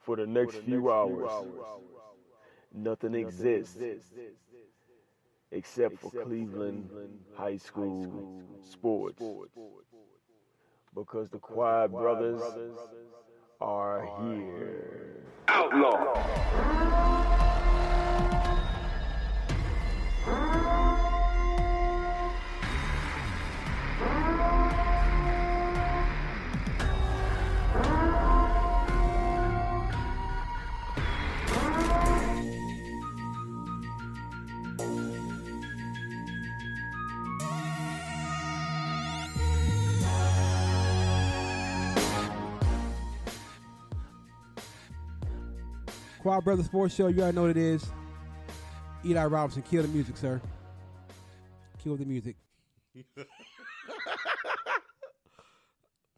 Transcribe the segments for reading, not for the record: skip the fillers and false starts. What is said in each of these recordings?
For the next few hours, nothing exists except for Cleveland high school sports. Because the Quiet Brothers are here. Outlaw! Quiet Brothers Sports Show, you already know what it is. Eli Robinson, kill the music, sir. Kill the music.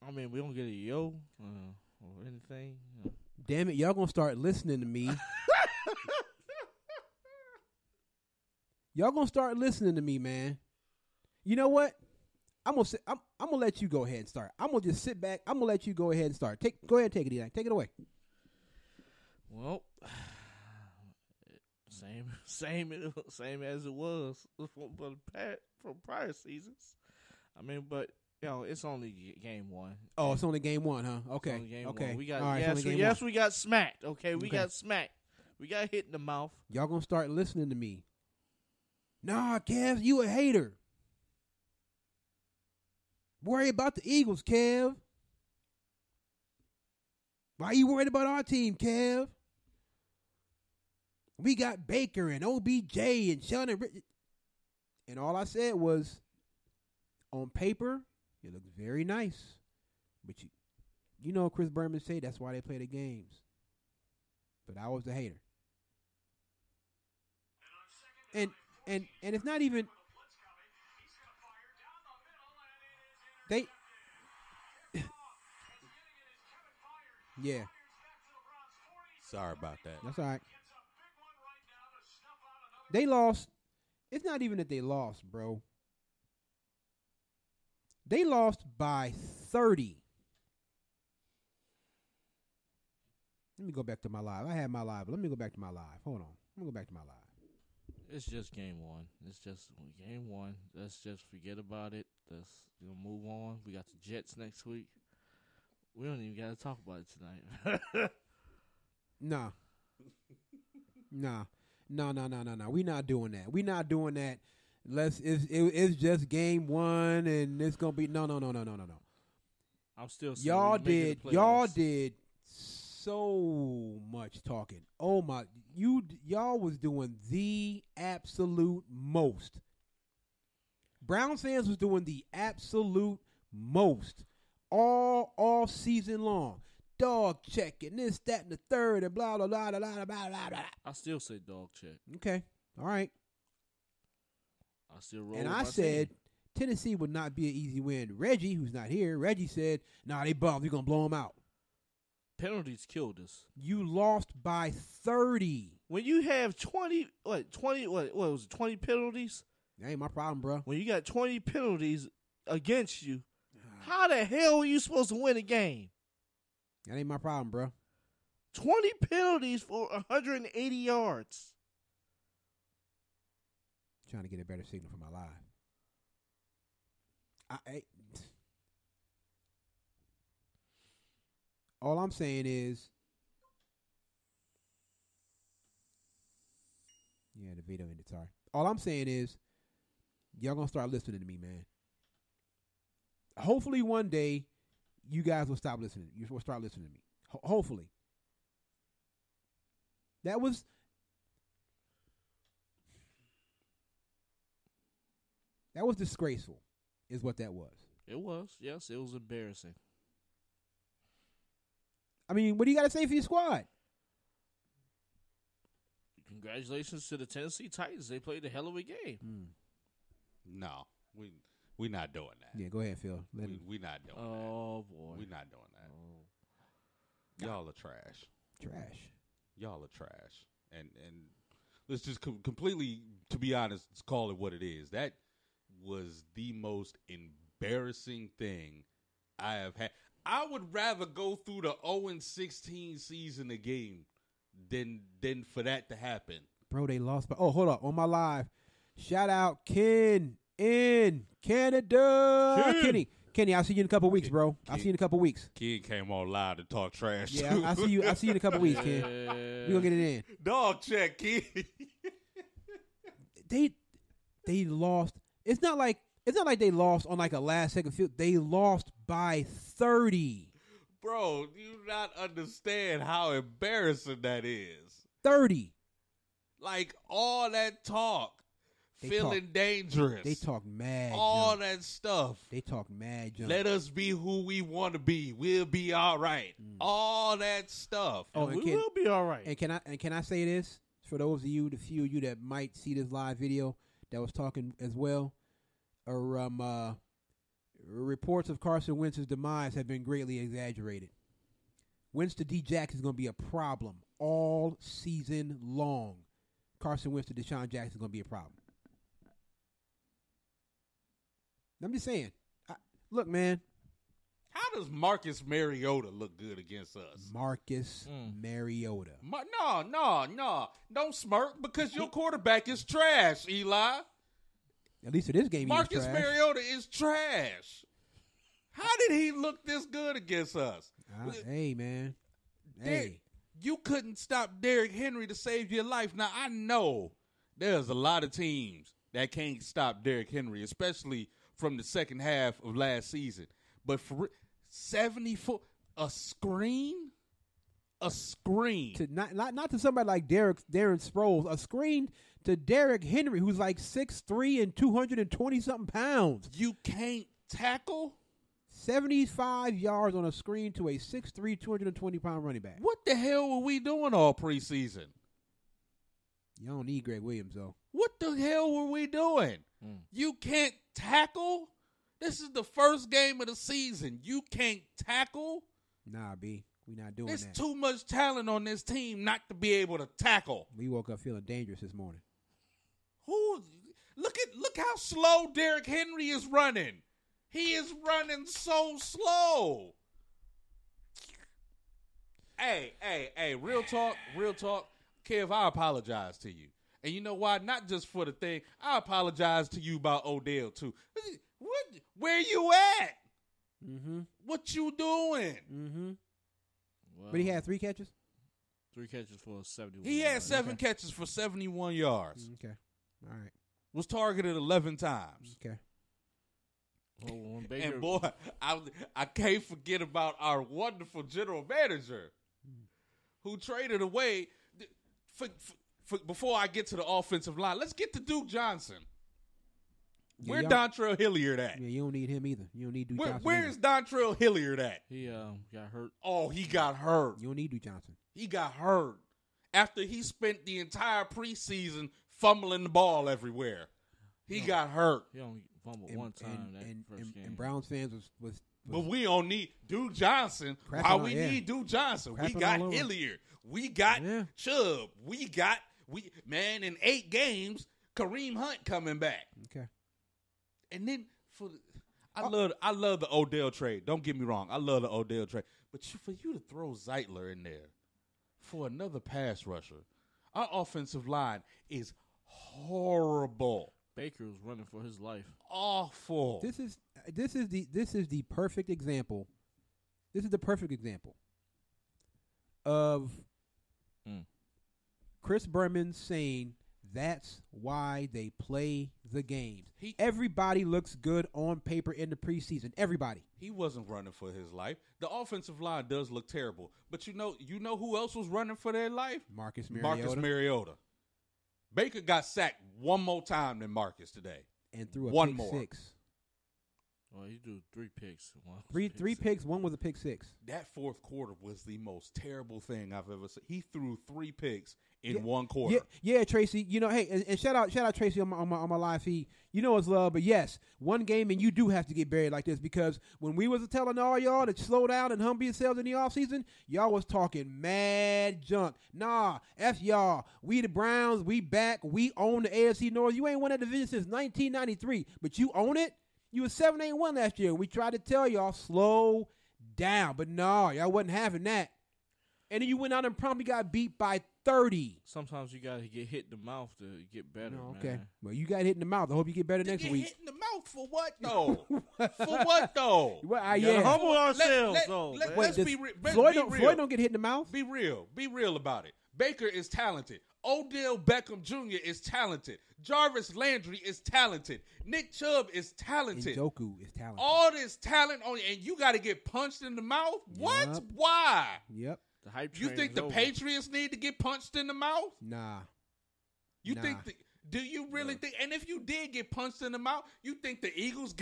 I mean, we don't get a yo or anything. Damn it, y'all gonna start listening to me. Y'all gonna start listening to me, man. You know what? I'm gonna let you go ahead and start. I'm gonna just sit back. I'm gonna let you go ahead and start. Go ahead, take it, Eli. Take it away. Well, same as it was from prior seasons. I mean, but it's only game one. Oh, it's only game one, huh? Okay, okay. One. We got right, we got smacked. Okay, we got smacked. We got hit in the mouth. Y'all gonna start listening to me? Nah, Kev, you a hater. Worry about the Eagles, Kev. Why you worried about our team, Kev? We got Baker and OBJ and Sheldon Rich. And all I said was, on paper, it looks very nice. But you know Chris Berman say that's why they play the games. But I was the hater. And it's not even they yeah. Sorry about that. That's all right. They lost. It's not even that they lost, bro. They lost by 30. Let me go back to my live. I had my live, but let me go back to my live. Hold on. Let me go back to my live. It's just game one. It's just game one. Let's just forget about it. Let's move on. We got the Jets next week. We don't even got to talk about it tonight. Nah. We not doing that. We not doing that. It's just game one, and it's gonna be no. I'm still. Y'all did so much talking. Oh my, y'all was doing the absolute most. Browns fans was doing the absolute most all season long. Dog checking this, that, and the third, and blah blah blah blah blah blah blah. I still say dog check. Okay, all right. I still roll. And I said Tennessee would not be an easy win. Reggie, who's not here, Reggie said, "Nah, they bums. We're gonna blow them out." Penalties killed us. You lost by 30. When you have 20 penalties? That ain't my problem, bro. When you got 20 penalties against you, how the hell are you supposed to win a game? That ain't my problem, bro. 20 penalties for 180 yards. Trying to get a better signal for my live. All I'm saying is, yeah, the video ended. Sorry. All I'm saying is, y'all gonna start listening to me, man. Hopefully, one day, you guys will stop listening. You will start listening to me. Hopefully. That was disgraceful, is what that was. It was, yes, it was embarrassing. I mean, what do you got to say for your squad? Congratulations to the Tennessee Titans. They played a hell of a game. No, we're not doing that. Yeah, go ahead, Phil. We're not doing that. Oh, boy. We're not doing that. Y'all are trash. Trash. Y'all are trash. And let's just completely, to be honest, let's call it what it is. That was the most embarrassing thing I have had. I would rather go through the 0-16 season again than for that to happen. Bro, they lost. Oh, hold up. On my live, shout out Ken in Canada. Kenny, I'll see you in a couple weeks, bro. I'll see you in a couple weeks. Kid came on live to talk trash. Yeah, too. I'll see you in a couple weeks, Ken. We're gonna get it in. Dog check, kid. They lost. It's not like they lost on like a last second field. They lost by 30. Bro, you not understand how embarrassing that is. 30. Like all that talk, feeling dangerous. They talk mad. All junk. that stuff. They talk mad junk. Let us be who we want to be. We'll be all right. All that stuff. Oh, we will be all right. And can I say this for those of you, the few of you that might see this live video that was talking as well? Reports of Carson Wentz's demise have been greatly exaggerated. Wentz to D. Jackson is going to be a problem all season long. Carson Wentz to Deshaun Jackson is going to be a problem. I'm just saying. Look, man. How does Marcus Mariota look good against us? Marcus Mariota. No. Don't smirk because your quarterback is trash, Eli. At least for this game, Marcus he is trash. Mariota is trash. How did he look this good against us? Hey, man. Hey. You couldn't stop Derrick Henry to save your life. Now, I know there's a lot of teams that can't stop Derrick Henry, especially from the second half of last season. But for 74, a screen? A screen. To not to somebody like Darren Sproles, a screen to Derrick Henry, who's like 6'3" and 220-something pounds. You can't tackle? 75 yards on a screen to a 6'3", 220-pound running back. What the hell were we doing all preseason? You don't need Greg Williams, though. What the hell were we doing? You can't tackle? This is the first game of the season. You can't tackle? Nah, B. We not doing There's that. too much talent on this team not to be able to tackle. We woke up feeling dangerous this morning. Look how slow Derrick Henry is running. He is running so slow. Hey, real talk. Kev, I apologize to you. And you know why? Not just for the thing. I apologize to you about Odell, too. Where you at? Mm-hmm. What you doing? Mm-hmm. Well, But he had 3 catches? 3 catches for 71. He had 7 catches for 71 yards. Okay. All right. Was targeted 11 times. Okay. Well, when Baker, And boy, I can't forget about our wonderful general manager who traded away. Before I get to the offensive line, let's get to Duke Johnson. Yeah, Where Dontrell Hilliard at? Yeah, you don't need him either. You don't need Duke Johnson. Where is Dontrell Hilliard at? he got hurt. Oh, he got hurt. You don't need Duke Johnson. He got hurt after he spent the entire preseason fumbling the ball everywhere. He got hurt. He only fumbled one time first game. And Browns fans was But we don't need Duke Johnson. Crapping Why all- we yeah. need Duke Johnson? We Crapping got all over. Hilliard. We got Yeah. Chubb. Man, in 8 games, Kareem Hunt coming back. okay. And then I love the Odell trade. Don't get me wrong. I love the Odell trade. But for you to throw Zeitler in there for another pass rusher, our offensive line is horrible. Baker was running for his life. Awful. This is the perfect example. This is the perfect example of Chris Berman saying that's why they play the games. Everybody looks good on paper in the preseason. Everybody. He wasn't running for his life. The offensive line does look terrible. But you know who else was running for their life? Marcus Mariota. Marcus Mariota. Baker got sacked one more time than Marcus today. And threw a One pick more. 6. Well, he threw 3 picks. Three picks. One was a pick 6. That fourth quarter was the most terrible thing I've ever seen. He threw 3 picks in one quarter. Yeah, Tracy. You know, hey, and shout out Tracy on my live feed. You know it's love, but yes, one game and you do have to get buried like this because when we was telling all y'all to slow down and humble yourselves in the offseason, y'all was talking mad junk. Nah, F y'all. We the Browns. We back. We own the AFC North. You ain't won that division since 1993, but you own it. You was 7-8-1 last year. We tried to tell y'all slow down, but no, y'all wasn't having that. And then you went out and promptly got beat by 30. Sometimes you gotta get hit in the mouth to get better. No, okay. Man. Well, you got hit in the mouth. I hope you get better next Get week. hit in the mouth for what though? For what though? Well, You gotta yeah. humble ourselves, Let's Wait, be real. Floyd don't get hit in the mouth. Be real. Be real about it. Baker is talented. Odell Beckham Jr. is talented. Jarvis Landry is talented. Nick Chubb is talented. Njoku is talented. All this talent on you, and you got to get punched in the mouth? What? Yep. Why? Yep. The hype You train think is the over. Patriots need to get punched in the mouth? Nah. You Nah. think? Do you really think? And if you did get punched in the mouth, you think the Eagles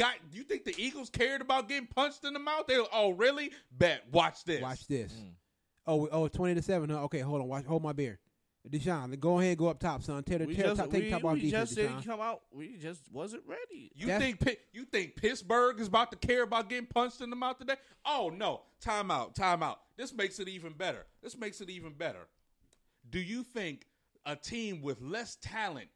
cared about getting punched in the mouth? Oh, really? Bet. Watch this. Watch this. Oh, 20-7. Huh? Okay, hold on. Hold my beer. Deshaun, go ahead and go up top, son. Take top off we defense, just didn't Deshaun. come out. We just wasn't ready. You think Pittsburgh is about to care about getting punched in the mouth today? Oh no! Time out. This makes it even better. Do you think a team with less talent,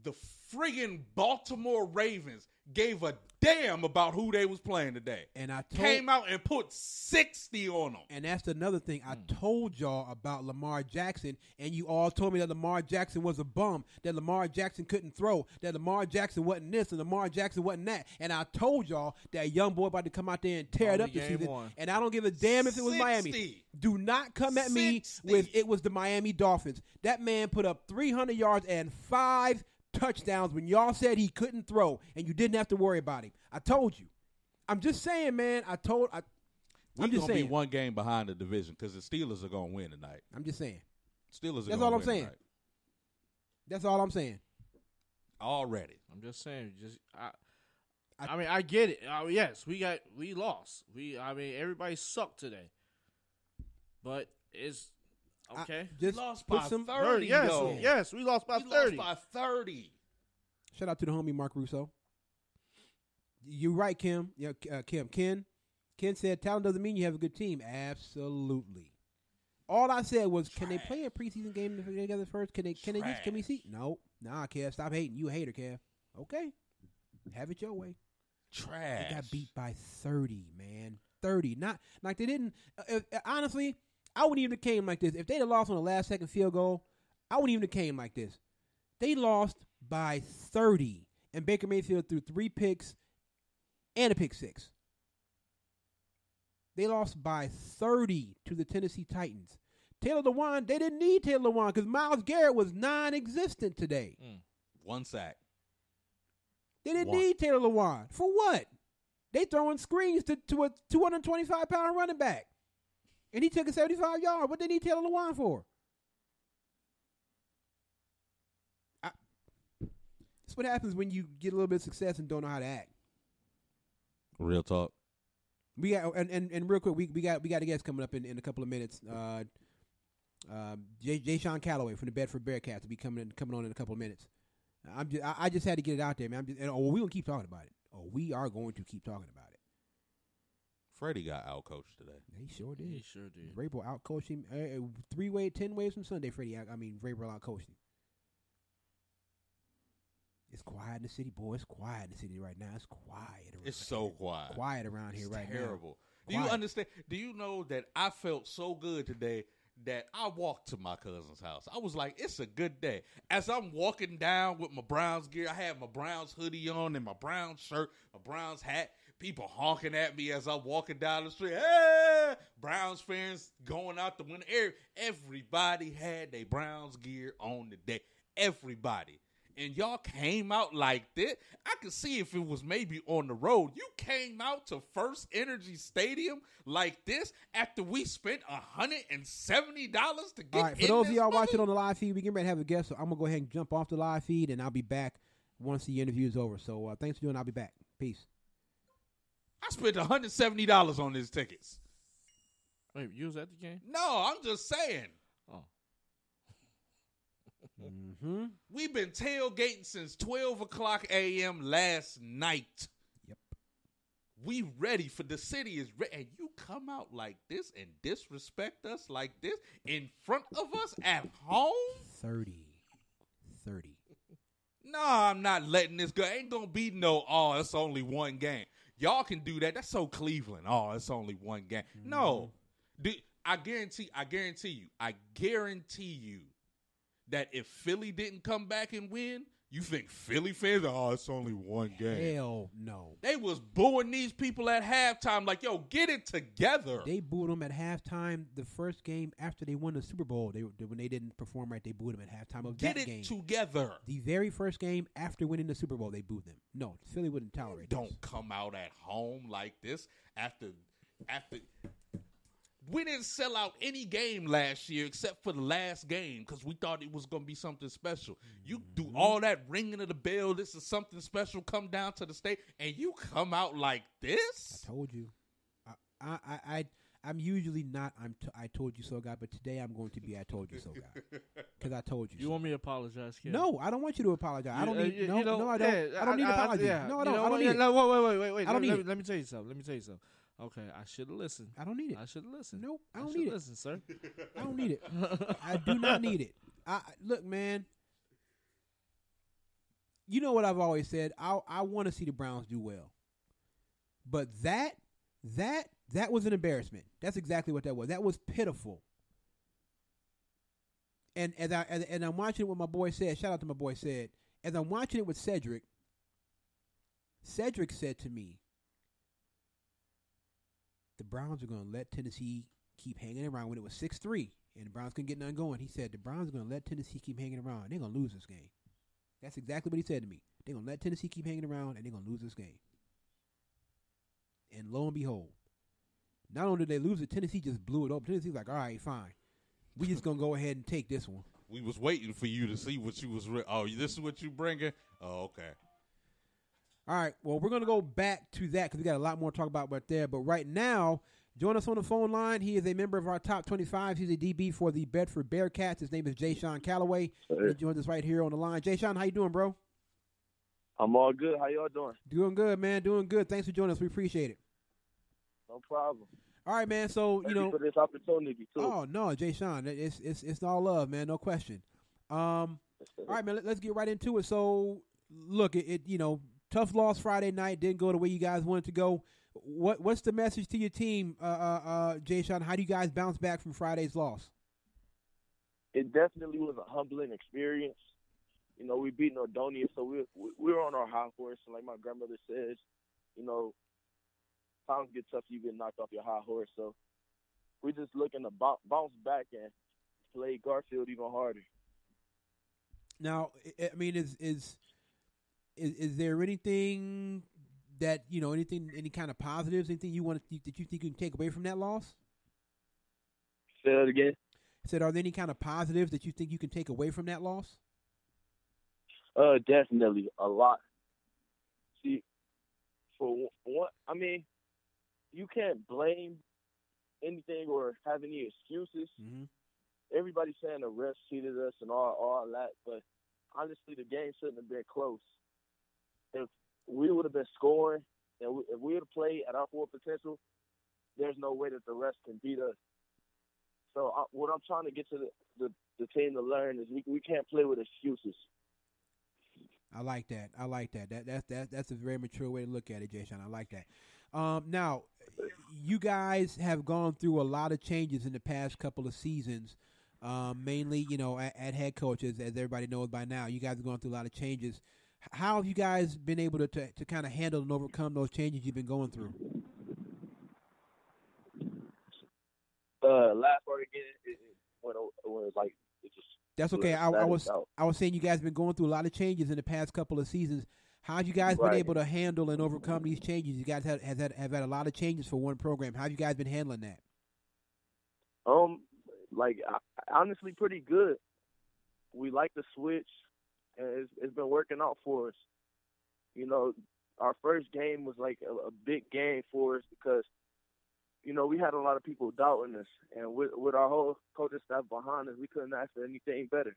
the friggin' Baltimore Ravens, gave a damn about who they was playing today? And I Came out and put 60 on them. And that's another thing. I told y'all about Lamar Jackson, and you all told me that Lamar Jackson was a bum, that Lamar Jackson couldn't throw, that Lamar Jackson wasn't this, and Lamar Jackson wasn't that. And I told y'all that young boy about to come out there and tear it up this season. And I don't give a damn if it was 60. Miami. Do not come at me 60. with it was the Miami Dolphins. That man put up 300 yards and 5 touchdowns when y'all said he couldn't throw, and you didn't have to worry about him. I told you. I'm just saying, man. We're I'm just gonna be saying. one game behind the division because the Steelers are gonna win tonight. I'm just saying. Steelers are That's gonna all I'm win saying. tonight. That's all I'm saying. Already. I'm just saying. I mean, I get it. Yes, we lost. Everybody sucked today, but it's okay. Just lost put by some 30. Yes, though. yes, we lost by We 30. lost by 30. Shout out to the homie Mark Russo. You're right, Kim. Yeah, Ken said talent doesn't mean you have a good team. Absolutely. All I said was, can they play a preseason game together first? Can we see? No, nah, Kev, stop hating. You a hater, Kev. Okay, have it your way. Trash. They got beat by 30, man. 30. Not like they didn't. Honestly, I wouldn't even have came like this. If they'd have lost on the last second field goal, I wouldn't even have came like this. They lost by 30, and Baker Mayfield threw 3 picks and a pick 6. They lost by 30 to the Tennessee Titans. Taylor Lewan, they didn't need Taylor Lewan because Myles Garrett was non-existent today. 1 sack. They didn't need Taylor Lewan. For what? They throwing screens to a 225-pound running back. And he took a 75-yard. What they need Taylor Lewan for? That's what happens when you get a little bit of success and don't know how to act. Real talk. We got and real quick, we got a guest coming up in a couple of minutes. Jesean Calloway from the Bedford Bearcats will be coming on in a couple of minutes. I just had to get it out there, man. We gonna keep talking about it. We are going to keep talking about it. Freddie got outcoached today. He sure did. He sure did. Vrabel outcoached him 10 ways from Sunday. Vrabel outcoached him. It's quiet in the city, boy. It's quiet in the city right now. It's quiet. It's so quiet. Quiet around here right now. Terrible. Do you understand? Do you know that I felt so good today that I walked to my cousin's house? I was like, it's a good day. As I'm walking down with my Browns gear, I had my Browns hoodie on and my Browns shirt, my Browns hat. People honking at me as I'm walking down the street. Hey! Browns fans going out the window. Everybody had their Browns gear on today. Everybody. And y'all came out like this. I could see if it was maybe on the road. You came out to First Energy Stadium like this after we spent $170 to get in. All right, for those of y'all watching on the live feed, we getting ready to have a guest, so I'm going to go ahead and jump off the live feed, and I'll be back once the interview is over. So thanks for doing it. I'll be back. Peace. I spent $170 on these tickets. Wait, you was at the game? No, I'm just saying. Oh. Mm-hmm. We've been tailgating since 12 o'clock a.m. last night. Yep. We ready for the city is ready. And you come out like this and disrespect us like this in front of us at home? 30. Nah, I'm not letting this go. Ain't going to be no, it's only one game. Y'all can do that. That's so Cleveland. Oh, it's only one game. Mm-hmm. No. I guarantee you that if Philly didn't come back and win, you think Philly fans, it's only one game. Hell no. They was booing these people at halftime like, yo, get it together. They booed them at halftime the first game after they won the Super Bowl. When they didn't perform right, they booed them at halftime of that game. Get it together. The very first game after winning the Super Bowl, they booed them. No, Philly wouldn't tolerate this. Don't come out at home like this after we didn't sell out any game last year except for the last game because we thought it was going to be something special. You do all that ringing of the bell, this is something special, come down to the state, and you come out like this? I told you. I'm usually not I told you so guy, but today I'm going to be I told you so guy. Because I told you so. You want me to apologize, kid? No, I don't want you to apologize. I don't need I don't. I don't need to apologize. No, I don't. I don't need it. No, wait. I don't need it. Let me tell you something. Okay, I should have listened. I don't need it. I should have listened. Nope, I don't need it. Listen, sir. I don't need it. I do not need it. Look, man. You know what I've always said. I want to see the Browns do well, but that was an embarrassment. That's exactly what that was. That was pitiful. And as I'm watching it with my boy said. Shout out to my boy said. As I'm watching it with Cedric said to me, the Browns are going to let Tennessee keep hanging around when it was 6-3 and the Browns couldn't get nothing going. He said the Browns are going to let Tennessee keep hanging around. They're going to lose this game. That's exactly what he said to me. They're going to let Tennessee keep hanging around and they're going to lose this game. And lo and behold, not only did they lose it, Tennessee just blew it up. Tennessee's like, all right, fine. We just going to go ahead and take this one. We was waiting for you to see what you was this is what you bringing? Oh, okay. All right, well, we're going to go back to that because we got a lot more to talk about right there. But right now, join us on the phone line. He is a member of our top 25. He's a DB for the Bedford Bearcats. His name is Jesean Calloway. He joins us right here on the line. Jesean, how you doing, bro? I'm all good. How y'all doing? Doing good, man. Doing good. Thanks for joining us. We appreciate it. No problem. All right, man. So, Thank you for this opportunity, too. Oh, no, Jesean. It's all love, man. No question. All right, man. Let's get right into it. So, look, tough loss Friday night. Didn't go the way you guys wanted to go. What's the message to your team, Jesean? How do you guys bounce back from Friday's loss? It definitely was a humbling experience. We beat Nordonia, so we were on our high horse. And like my grandmother says, times get tough, you get knocked off your high horse. So we're just looking to bounce back and play Garfield even harder. Now, I mean, is there anything that any kind of positives, anything that you think you can take away from that loss? Say that again. I said, are there any kind of positives that you think you can take away from that loss? Definitely a lot. See, for one, I mean, you can't blame anything or have any excuses. Mm-hmm. Everybody's saying the refs cheated us and all that, but honestly, the game shouldn't have been close. If we would have been scoring and if we would have played at our full potential, there's no way that the refs can beat us. So what I'm trying to get to the team to learn is we can't play with excuses. I like that. That's a very mature way to look at it, Jesean. I like that. Now, you guys have gone through a lot of changes in the past couple of seasons, mainly, at head coaches, as everybody knows by now. You guys have gone through a lot of changes. How have you guys been able to kind of handle and overcome those changes you've been going through? Last part again, when it was like it just. That's okay. I was saying you guys have been going through a lot of changes in the past couple of seasons. How have you guys been able to handle and overcome these changes? You guys have had a lot of changes for one program. How have you guys been handling that? Honestly, pretty good. We like the switch, and it's been working out for us. Our first game was like a big game for us because, we had a lot of people doubting us, and with our whole coaching staff behind us, we couldn't ask for anything better.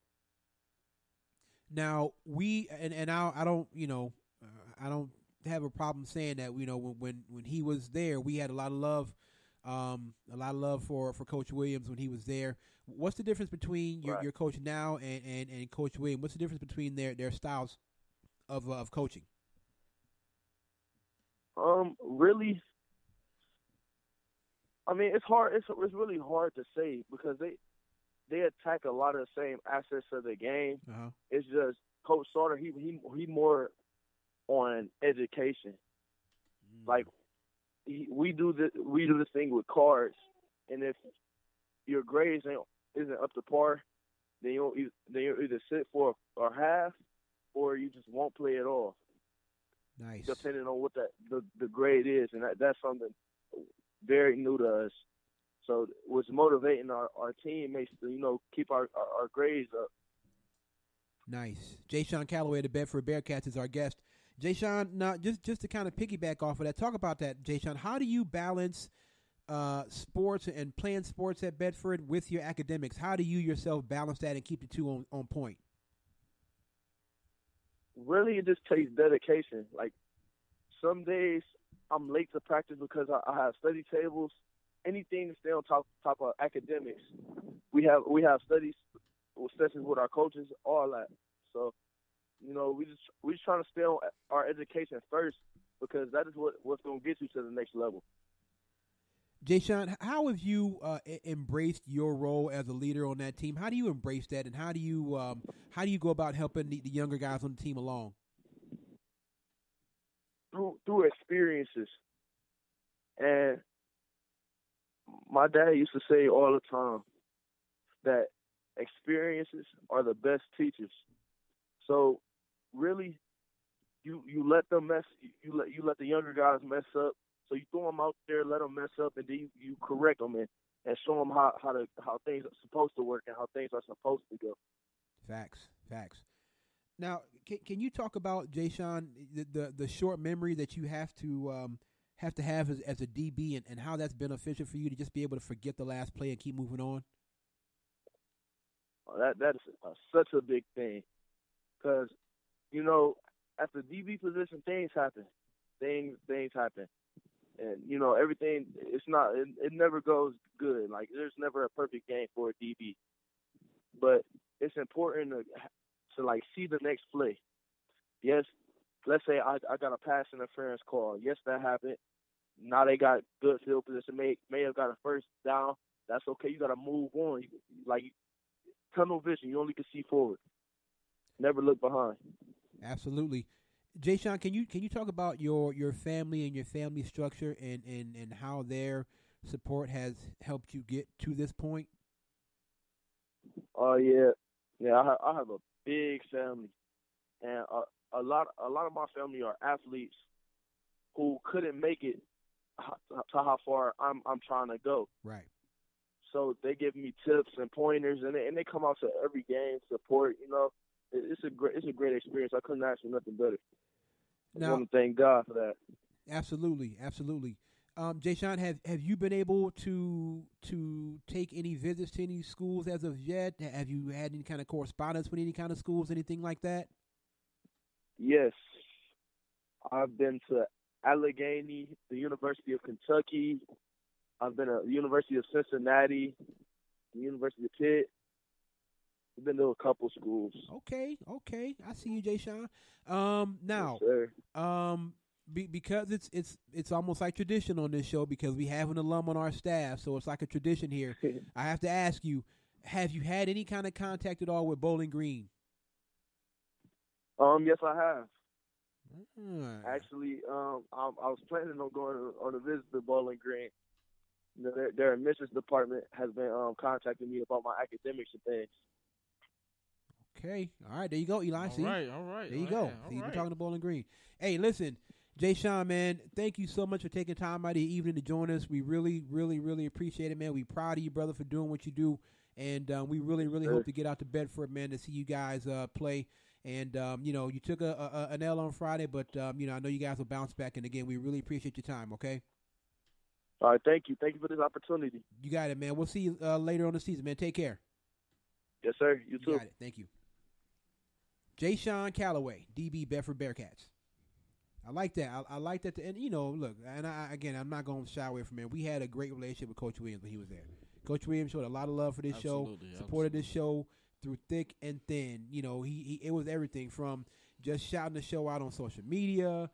Now I don't have a problem saying that. When he was there, we had a lot of love for Coach Williams when he was there. What's the difference between your coach now and Coach Williams? What's the difference between their styles? of coaching? Really, I mean, it's hard. It's really hard to say because they attack a lot of the same aspects of the game. Uh-huh. It's just Coach Sauter. He more on education. Like we do this thing with cards, and if your grades isn't up to par, then you either sit for a half or you just won't play at all. Nice. Depending on what the grade is, and that's something very new to us. So what's motivating our teammates to keep our grades up. Nice. Jesean Calloway, the Bedford Bearcats, is our guest. Jesean, now just to kind of piggyback off of that, talk about that, Jesean. How do you balance sports and playing sports at Bedford with your academics? How do you yourself balance that and keep the two on point? Really, it just takes dedication. Like some days I'm late to practice because I have study tables. Anything to stay on top of academics. We have studies sessions with our coaches, all that. So, we just trying to stay on our education first because that is what's going to get you to the next level. Jesean, how have you embraced your role as a leader on that team? How do you embrace that, and how do you go about helping the younger guys on the team along? Through experiences. And my dad used to say all the time that experiences are the best teachers. So really, you let them you let the younger guys mess up. So you throw them out there, let them mess up, and then you correct them and show them how things are supposed to work and how things are supposed to go. Facts. Now, can you talk about, Jesean, the short memory that you have to have as a DB and how that's beneficial for you to just be able to forget the last play and keep moving on? That is such a big thing because, at the DB position, things happen. Things happen. And, everything, it never goes good. Like, there's never a perfect game for a DB. But it's important to see the next play. Yes, let's say I got a pass interference call. Yes, that happened. Now they got good field position. May have got a first down. That's okay. You got to move on. Tunnel vision. You only can see forward. Never look behind. Absolutely. Jesean, can you talk about your family and your family structure and how their support has helped you get to this point? Oh yeah. I have a big family, and a lot of my family are athletes who couldn't make it to how far I'm trying to go. Right. So they give me tips and pointers, and they come out to every game, support. It's a great experience. I couldn't ask for nothing better. I want to thank God for that. Absolutely. Jesean, have you been able to take any visits to any schools as of yet? Have you had any kind of correspondence with any kind of schools, anything like that? Yes. I've been to Allegheny, the University of Kentucky. I've been at the University of Cincinnati, the University of Pitt. I've been to a couple schools. Okay. I see you, Jesean. Now, yes, because it's almost like tradition on this show because we have an alum on our staff, so it's like a tradition here. I have to ask you, have you had any kind of contact at all with Bowling Green? Yes, I have. Actually, I was planning on going on a visit to Bowling Green. Their admissions department has been contacting me about my academics and things. Okay. All right. There you go, Eli. All right. There you go. See, you're talking to Bowling Green. Hey, listen, Jesean, man, thank you so much for taking time out of your evening to join us. We really, really, really appreciate it, man. We proud of you, brother, for doing what you do. And we really, really hope to get out to Bedford, man, to see you guys play. And, you took an L on Friday, but, I know you guys will bounce back. And, again, we really appreciate your time, okay? All right, thank you. Thank you for this opportunity. You got it, man. We'll see you later on the season, man. Take care. Yes, sir. You too. Got it. Thank you. Jesean Calloway, DB, Bedford Bearcats. I like that. I like that. And, look, and I'm not going to shy away from it. We had a great relationship with Coach Williams when he was there. Coach Williams showed a lot of love for this show, supported this show through thick and thin. It was everything from, just shouting the show out on social media,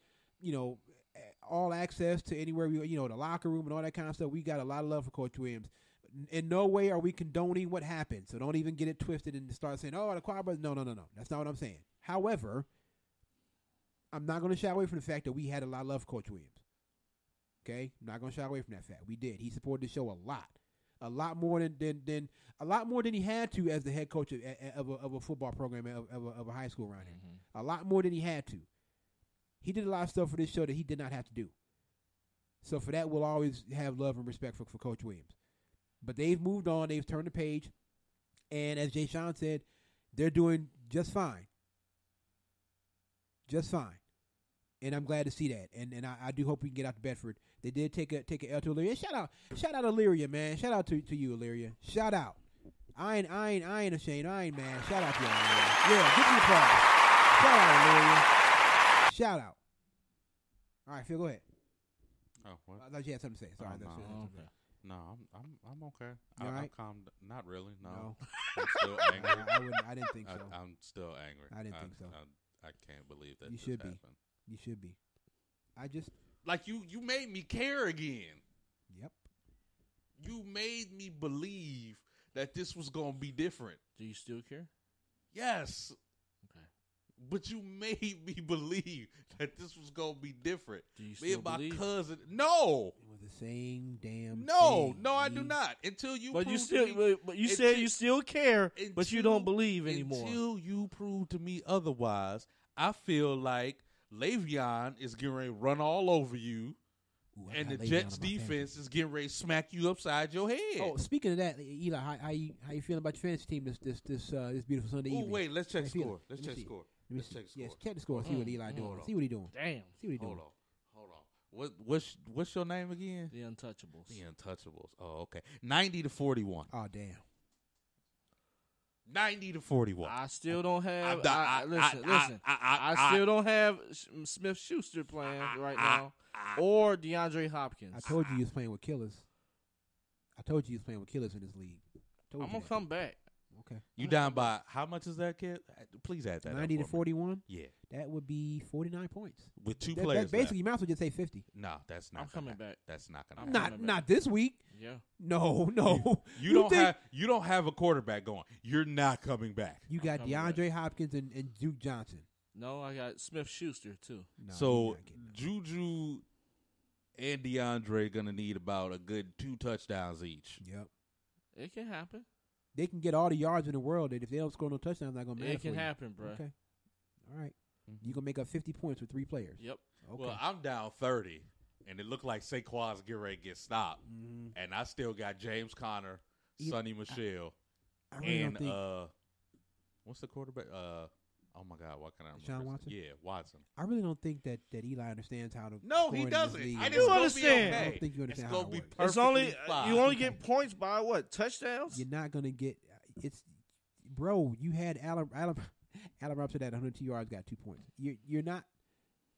all access to anywhere the locker room and all that kind of stuff. We got a lot of love for Coach Williams. In no way are we condoning what happened, so don't even get it twisted and start saying, "Oh, the Choir Brothers." No. That's not what I'm saying. However, I'm not going to shy away from the fact that we had a lot of love for Coach Williams. Okay, I'm not going to shy away from that fact. We did. He supported the show a lot more than he had to as the head coach of a football program of a high school around here. A lot more than he had to. He did a lot of stuff for this show that he did not have to do. So for that, we'll always have love and respect for Coach Williams. But they've moved on. They've turned the page. And as Jesean said, they're doing just fine. Just fine. And I'm glad to see that. And I do hope we can get out to Bedford. They did take a L to Elyria. Shout out Elyria, man. Shout out to you, Elyria. Shout out. I ain't ashamed. I ain't mad. Shout out to y'all, Elyria. Yeah, give me applause. Shout out, Elyria. Shout out. All right, Phil, go ahead. Oh, what? I thought you had something to say. Sorry. Okay. No, I'm okay. You all right? I'm calm. Not really. No. No. I'm still angry. I didn't think so. I'm still angry. I didn't think so. I can't believe that You this should be. happened. You should be. I just. Like you made me care again. Yep. You made me believe that this was gonna be different. Do you still care? Yes. Okay. But you made me believe that this was gonna be different. Do you Me still and my believe? cousin. No. It was the same damn No, thing. no, I do not. Until you. But you prove to still, me, but you said you still care, but you don't believe Until anymore. you prove to me otherwise, I feel like Le'Veon is getting ready to run all over you, Ooh, I and the got Le'Veon Jets on my defense fantasy. is getting ready to smack you upside your head. Oh, speaking of that, Eli, how you feeling about your fantasy team this beautiful Sunday Oh, evening? wait, let's check How you feeling? score. Let's Let me check see. score. Let me Let's see. check score. Yes, check the score. See what Eli doing. hold on. See what he doing. Damn. See what he doing. Hold on. What's your name again? The Untouchables. The Untouchables. Oh, okay. 90-41. Oh damn. 90-41. I still don't have. listen. I still don't have Smith Schuster playing right now, or DeAndre Hopkins. I told you was playing with killers. I told you was playing with killers in this league. I'm gonna come back. Okay. You down by how much is that, kid? Please add that. 90 to up for me. 41. Yeah, That would be 49 points. with two That players. basically, you might as well just say 50. No, that's not. I'm coming gonna, back. That's not gonna. I'm happen. Not this week. Yeah. No. You think- don't have a quarterback going. You're not coming back. You got coming back. DeAndre Hopkins and Duke Johnson. No, I got Smith Schuster too. No, So you're not getting that. Juju and DeAndre gonna need about a good 2 touchdowns each. Yep. It can happen. They can get all the yards in the world, and if they don't score no touchdowns, it's not gonna matter. It can for you. happen, bro. Okay. All right. Mm-hmm. You gonna make up 50 points with 3 players. Yep. Okay. Well, I'm down 30, and it looked like Saquon's getting ready to get stopped, Mhm. and I still got James Conner, You- Sonny Michelle, I really and don't think. what's the quarterback? Oh my God, what can I? Deshaun Watson? Yeah, Watson. I really don't think that Eli understands how to. No, score he in this doesn't. league. I You just understand. Be okay. I don't think you It's understand gonna how it be works. It's only perfectly fine. you only get points by what touchdowns? You're not gonna get. It's, bro. You had Allen Robinson at 102 yards, got 2 points. You're not.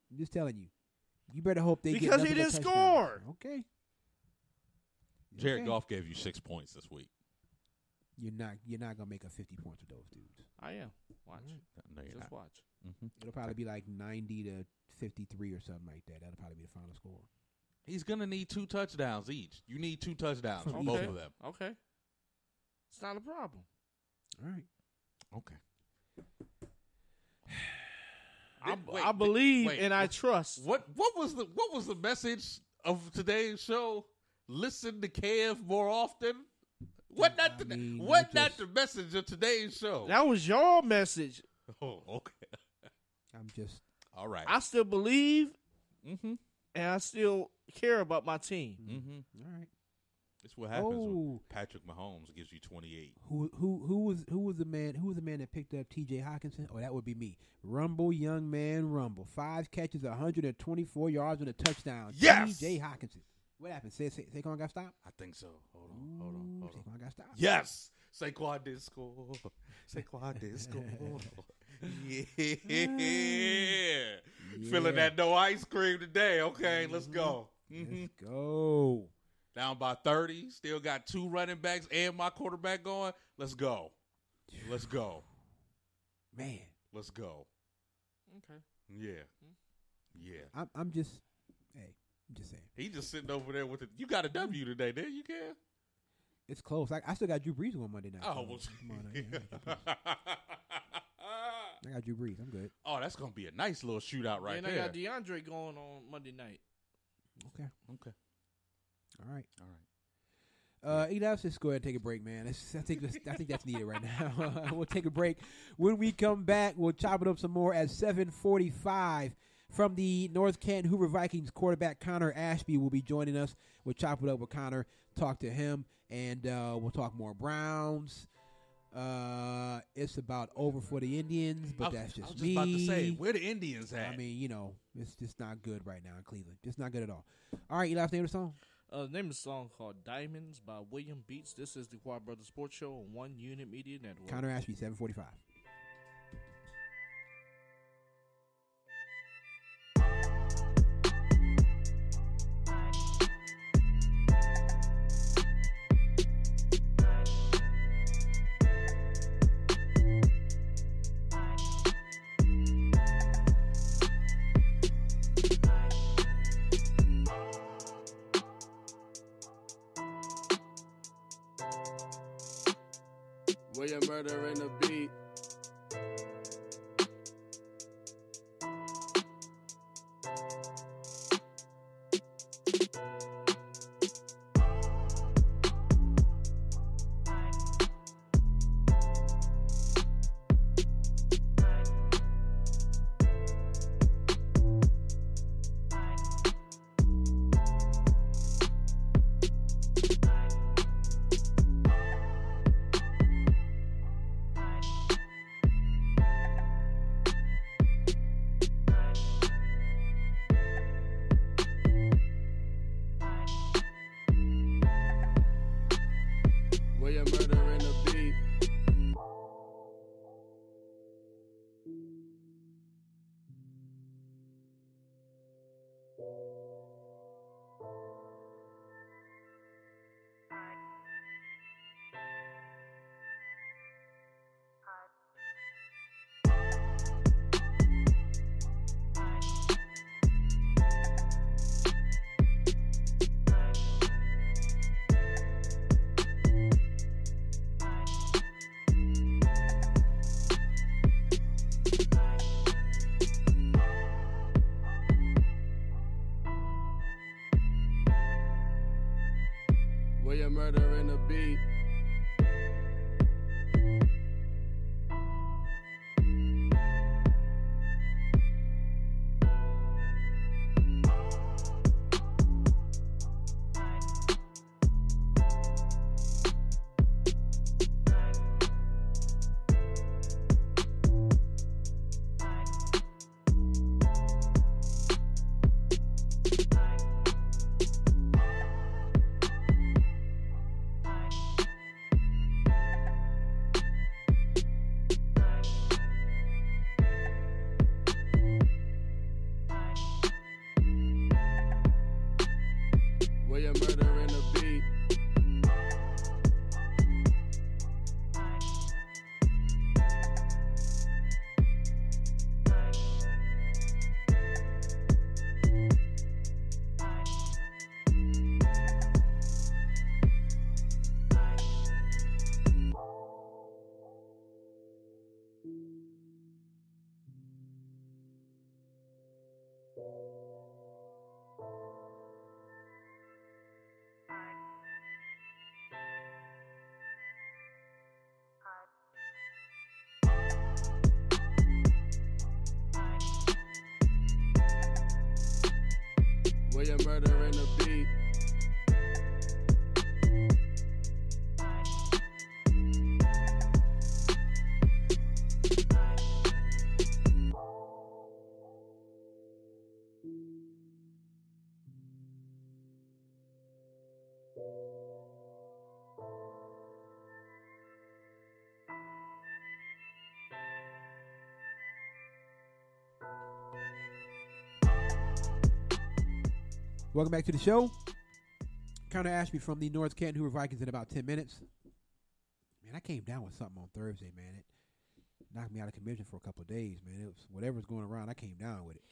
I'm just telling you. You better hope they get Because nothing he but didn't touchdowns. score. Okay. Jared Okay. Goff gave you 6 points this week. You're not gonna make up 50 points with those dudes. I am. Watch. No, you're Just not. watch. Mm-hmm. It'll probably be like 90 to 53 or something like that. That'll probably be the final score. He's gonna need 2 touchdowns each. You need 2 touchdowns From from each both of of them. Okay. It's not a problem. All right. Okay. I believe wait, and I what- trust. What was the message of today's show? Listen to Kev more often. What not I the mean, what I not just- the message of today's show? That was your message. Oh, okay. I'm just. All right. I still believe Mm-hmm. and I still care about my team. Mm-hmm. All right. It's what happens when Oh, Patrick Mahomes gives you 28. who was the man that picked up T.J. Hawkinson? Oh, that would be me. Rumble, young man, rumble. 5 catches, 124 yards and a touchdown. Yes! T.J. Hawkinson. What happened? Saquon got stopped. I think so. Hold on. Saquon got stopped. Yes, Saquon did score. Saquon did score. Yeah. Feeling that no ice cream today. Okay, let's go. Mm-hmm. Let's go. Down by 30. Still got 2 running backs and my quarterback going. Let's go. Let's go. Man. Let's go. Okay. Yeah. Yeah. I'm just saying. He just sitting over there with it. You got a W today, didn't you, Cam? It's close. I still got Drew Brees on Monday night. Oh, so well, come on, I got Drew Brees. I'm good. Oh, that's gonna be a nice little shootout right there. And I got DeAndre going on Monday night. Okay. All right. Let's just go ahead and take a break, man. I think that's needed right now. We'll take a break. When we come back, we'll chop it up some more at 7:45 from the North Canton Hoover Vikings. Quarterback Connor Ashby will be joining us. We'll chop it up with Connor, talk to him, and we'll talk more Browns. It's about over for the Indians, but that's just me. I was just about to say, where the Indians at? I mean, it's just not good right now in Cleveland. Just not good at all. All right, you last name of the song? The name of the song called Diamonds by William Beats. This is the Quad Brothers Sports Show on One Unit Media Network. Connor Ashby, 7:45. William Murder in the beat. William Murder in the beat. William Murder in the beat. William Murder in the beat. William Murder in the beat. Welcome back to the show. Connor Ashby from the North Canton Hoover Vikings in about 10 minutes. Man, I came down with something on Thursday, man. knocked me out of commission for a couple of days, man. It was whatever's going around. I came down with it.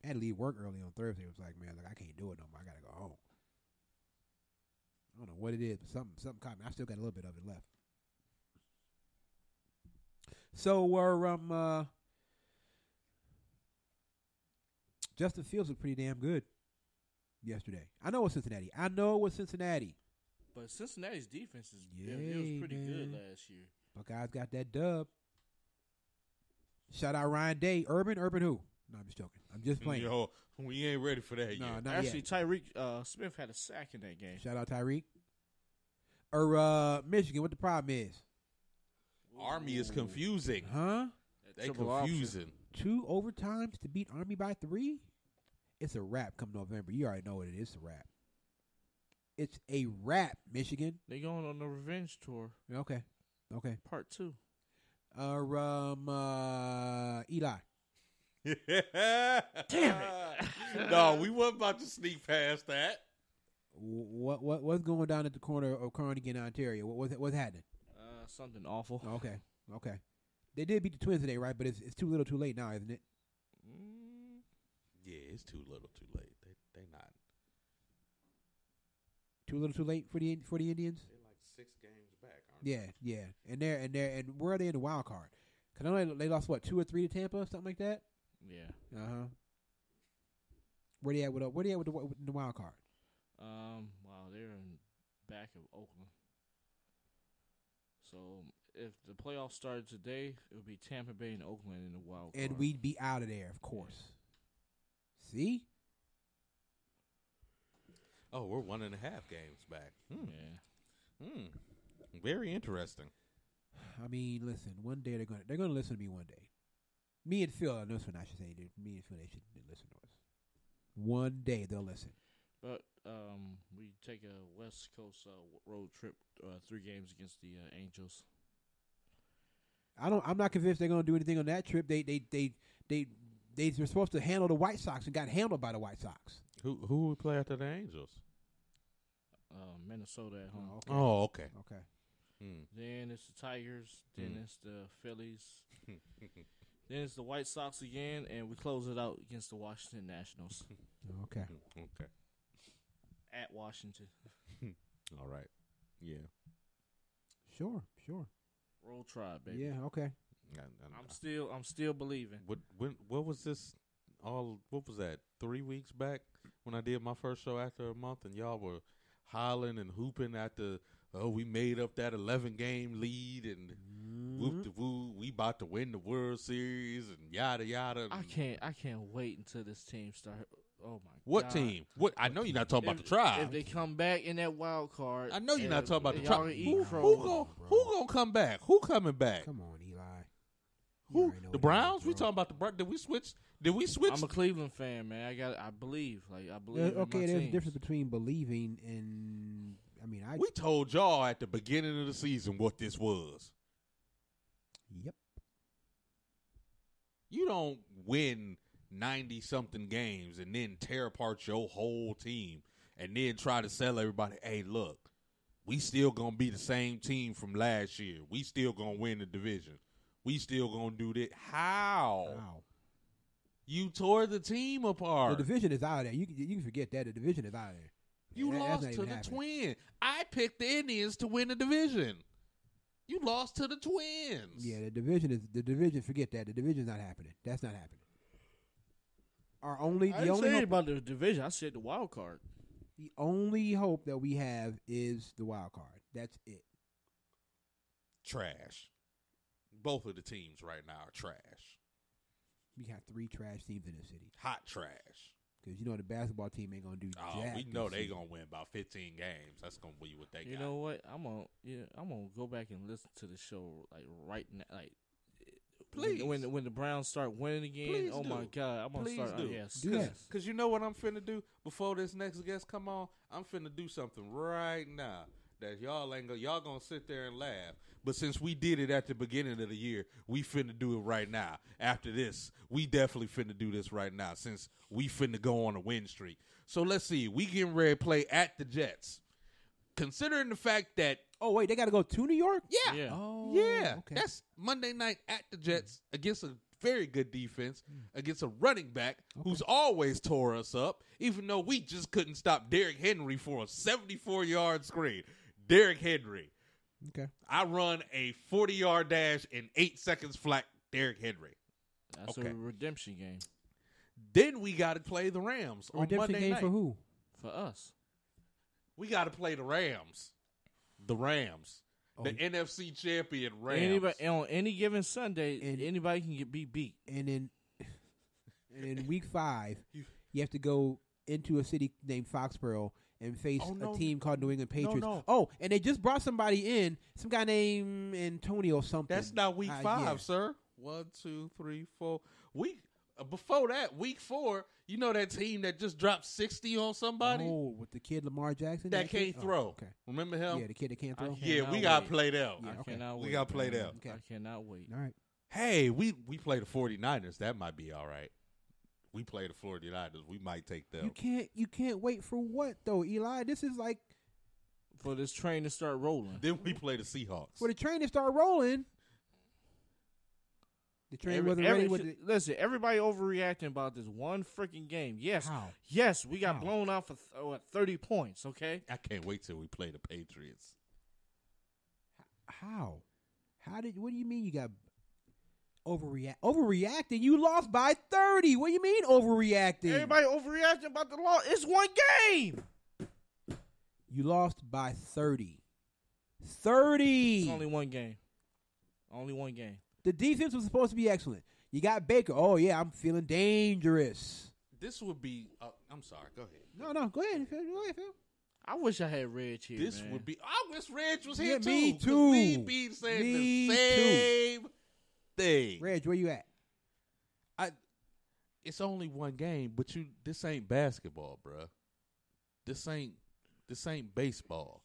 I had to leave work early on Thursday. It was like, man, I can't do it no more. I gotta go home. I don't know what it is, but something caught me. I still got a little bit of it left. So Justin Fields was pretty damn good yesterday. I know it was Cincinnati. But Cincinnati's defense is Yeah, it was pretty good man. last year. Buckeyes got that dub. Shout out Ryan Day. Urban who? No, I'm just joking. I'm just playing. Yo, we ain't ready for that No, yet. not Actually, yet. Tyreek Smith had a sack in that game. Shout out Tyreek. Or Michigan, what the problem is? Army is confusing. Huh? That They triple option. confusing. 2 overtimes to beat Army by 3? It's a wrap come November. You already know what it is. It's a wrap. It's a wrap, Michigan. They going on the revenge tour, Okay. part 2. Eli. Damn it. No, we wasn't about to sneak past that. What's going down at the corner of Carnegie and Ontario? What's happening? Something awful. Okay. They did beat the Twins today, right? But it's too little, too late now, isn't it? Yeah, it's too little, too late. They not. Too little, too late for the Indians. They're like 6 games back, aren't they? Yeah. And where are they in the wild card? Because I know they lost 2 or 3 to Tampa, something like that. Yeah. Where they at with the wild card? Wow, they're in back of Oakland. So if the playoffs started today, it would be Tampa Bay and Oakland in the wild card. And we'd be out of there, of course. See? Oh, we're 1.5 games back. Yeah. Very interesting. I mean, listen. One day they're gonna listen to me. One day, me and Phil. On this one, I should say. Me and Phil, they should listen to us. One day they'll listen. But we take a West Coast road trip, 3 games against the Angels. I'm not convinced they're gonna do anything on that trip. They were supposed to handle the White Sox and got handled by the White Sox. Who we play after the Angels? Minnesota at home. Oh, okay. Okay. Then it's the Tigers. Then it's the Phillies. Then it's the White Sox again, and we close it out against the Washington Nationals Okay. Okay. at Washington. All right. Yeah. Sure. Roll Tribe, baby. Yeah. Okay. I'm still believing. What was this? What was that? 3 weeks back when I did my first show after a month, and y'all were hollering and hooping after. Oh, we made up that 11-game lead, and whoop de woo, we about to win the World Series, and yada yada. I can't wait until this team start. Oh my! What God. team? What? I know you're not talking about the Tribe. If they come back in that wild card, I know you're not talking about the y'all Tribe. eat Who crow. gonna come back? Who coming back? Come on, Eli. You Who? already know The what it Browns? is, We bro. talking about the Browns? Did we switch? I'm a Cleveland fan, man. I believe. I believe. Okay, in my there's a teams. difference between believing and We told y'all at the beginning of the season what this was. Yep. You don't win 90-something games and then tear apart your whole team and then try to sell everybody, hey, look, we still going to be the same team from last year. We still going to win the division. We still going to do that. How? Wow. You tore the team apart. The division is out of there. You can forget that. The division is out of there. You That's lost not to even the happening. Twins. I picked the Indians to win the division. You lost to the Twins. Yeah, the division. Forget that. The division's not happening. That's not happening. I didn't say about the division. I said the wild card. The only hope that we have is the wild card. That's it. Trash. Both of the teams right now are trash. We got 3 trash teams in the city. Hot trash. Because the basketball team ain't gonna do Oh, jack. we know this they season. gonna win about 15 games. That's gonna be what they You got. know what? I'm gonna go back and listen to the show right now. Please. When the Browns start winning again. Please oh do. my God! I'm gonna Please start. do. Yes. Do that. Because you know what I'm finna do before this next guest come on? I'm finna do something right now that y'all gonna sit there and laugh. But since we did it at the beginning of the year, we finna do it right now. After this, we definitely finna do this right now since we finna go on a win streak. So let's see. We getting ready to play at the Jets. Considering the fact that Oh wait, they got to go to New York. Yeah. Yeah. Oh, Yeah. Okay. That's Monday night at the Jets against a very good defense, against a running back who's always tore us up, even though we just couldn't stop Derrick Henry for a 74-yard screen. Derrick Henry. okay. I run a 40-yard dash in 8 seconds flat, Derrick Henry. That's Okay. a redemption game Then we got to play the Rams on Redemption Monday game night. for who? for us. We got to play the Rams. The Rams. Oh, The NFC champion Rams. Anybody on any given Sunday, And- anybody can be beat. And in week 5, you have to go into a city named Foxborough and face Oh, no. a team called New England Patriots. no. Oh, and they just brought somebody in, some guy named Antonio something. That's not week 5, yeah. sir. 1, 2, 3, 4. Before that, week 4, you know that team that just dropped 60 on somebody? Oh, with the kid Lamar Jackson? That kid? can't throw. Oh, okay. Remember him? Yeah, the kid that can't I throw. can't- Yeah, we Cannot got to wait. play them. Yeah, I okay. cannot We wait. gotta play man. them. Okay. I cannot wait. All right. Hey, we play the 49ers. That might be all right. We play the 49ers. We might take them. You can't wait for what though, Eli? This is like For this train to start rolling. Then we play the Seahawks. for the train to start rolling. The train wasn't ready with it. Listen, everybody overreacting about this one freaking game. Yes, How? yes, we got How? blown out for 30 points. Okay, I can't wait till we play the Patriots. How? What do you mean you got overreacting? You lost by 30. What do you mean overreacting? everybody overreacting about the law. It's one game. You lost by 30. 30. It's only one game. Only one game. The defense was supposed to be excellent. You got Baker. Oh yeah, I'm feeling dangerous. This would be. I'm sorry. Go ahead. No, go ahead, Phil. Go ahead, Phil. I wish I had Reg here. This man. would be. I wish Reg was here Yeah, too. me 'cause too. We be saying Me the same thing. Reg, where you at? It's only one game, but this ain't basketball, bruh. This ain't baseball.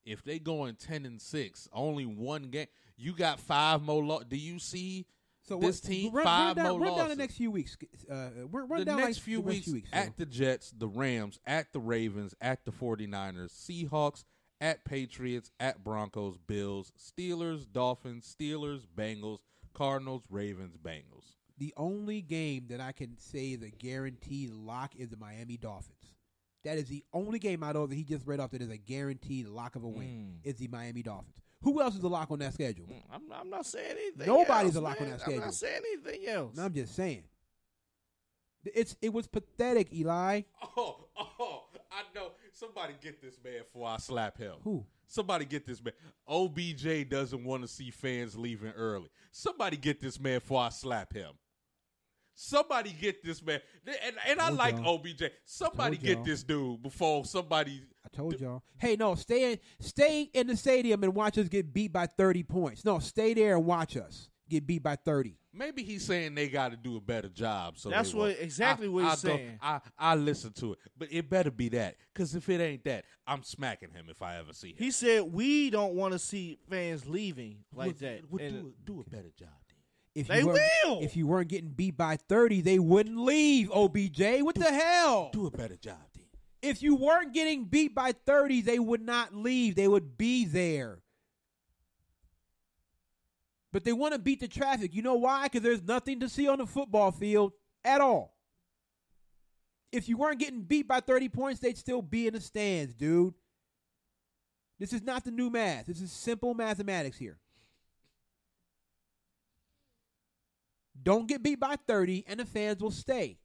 If they going 10-6, only one game. You got 5 more. Do you see So this team? run 5 down, more run down losses. the next few weeks. Run The down next like few the weeks, Phil. at the Jets, the Rams, at the Ravens, at the 49ers, Seahawks, at Patriots, at Broncos, Bills, Steelers, Dolphins, Steelers, Bengals, Cardinals, Ravens, Bengals. The only game that I can say is a guaranteed lock is the Miami Dolphins. That is the only game out of that he just read off that is a guaranteed lock of a win. Is the Miami Dolphins. Who else is a lock on that schedule? I'm not saying anything. Nobody's else, a lock on man. that schedule. I'm not saying anything else. No, I'm just saying. It was pathetic, Eli. Oh, I know. Somebody get this man before I slap him. Who? Somebody get this man. OBJ doesn't want to see fans leaving early. Somebody get this man before I slap him. Somebody get this man. And I Told like y'all. OBJ. Somebody Told get y'all. this dude before somebody. I told y'all. Hey, no, stay in the stadium and watch us get beat by 30 points. No, stay there and watch us get beat by 30. Maybe he's saying they got to do a better job. So That's they won't. exactly what he's saying. I listen to it, but it better be that. Because if it ain't that, I'm smacking him if I ever see him. He said we don't want to see fans leaving like that. And Do a better job. If They you weren't- will. If you weren't getting beat by 30, they wouldn't leave, OBJ. What the hell? Do a better job, then. If you weren't getting beat by 30, they would not leave. They would be there. But they want to beat the traffic. You know why? Because there's nothing to see on the football field at all. If you weren't getting beat by 30 points, they'd still be in the stands, dude. This is not the new math. This is simple mathematics here. Don't get beat by 30, and the fans will stay.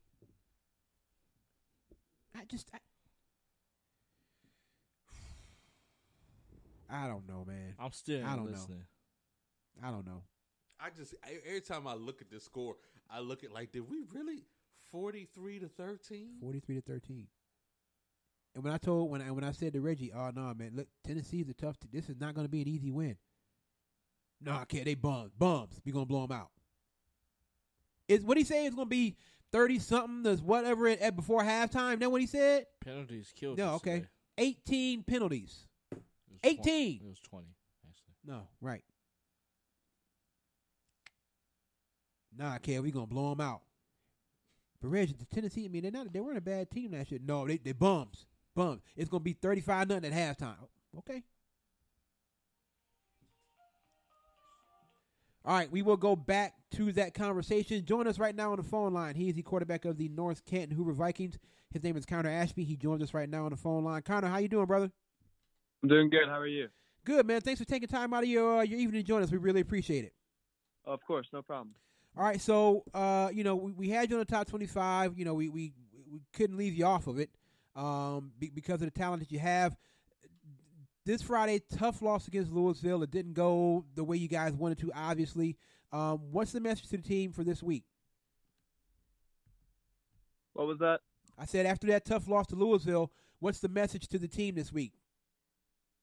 I don't know, man. I'm still I don't know. listening. I don't know. Every time I look at this score, I look at like, did we really 43-13? 43-13. And when I said to Reggie, oh no, man, look, Tennessee's a tough. This is not going to be an easy win. No, I can't. They bums. We gonna blow them out. Is what he say? It's gonna be 30-something. There's whatever at before halftime. That what he said? Penalties killed. No, us okay. today. 18 penalties. It was 18. 20. It was 20 actually. No, right. Nah, kid, we gonna blow them out. But Reggie, the Tennessee, I mean, they weren't a bad team last year. No, they bums. It's gonna be 35-0 at halftime. Okay. All right, we will go back to that conversation. Join us right now on the phone line. He is the quarterback of the North Canton Hoover Vikings. His name is Connor Ashby. He joins us right now on the phone line. Connor, how you doing, brother? I'm doing good. How are you? Good, man. Thanks for taking time out of your evening to join us. We really appreciate it. Of course, no problem. All right, so we had you on the top 25. We couldn't leave you off of it because of the talent that you have. This Friday, tough loss against Louisville. It didn't go the way you guys wanted to, obviously. What's the message to the team for this week? What was that? I said after that tough loss to Louisville, what's the message to the team this week?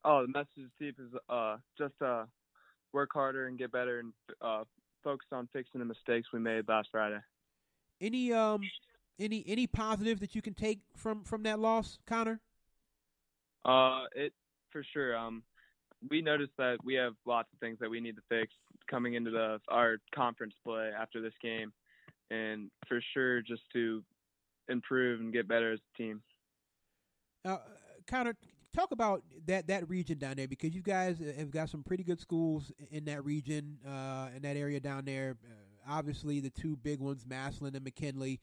Oh, the message to the team is just work harder and get better and focus on fixing the mistakes we made last Friday. Any positives that you can take from that loss, Connor? It for sure. We noticed that we have lots of things that we need to fix coming into our conference play after this game, and for sure just to improve and get better as a team. Connor, talk about that region down there, because you guys have got some pretty good schools in that region, in that area down there. Obviously, the two big ones, Massillon and McKinley,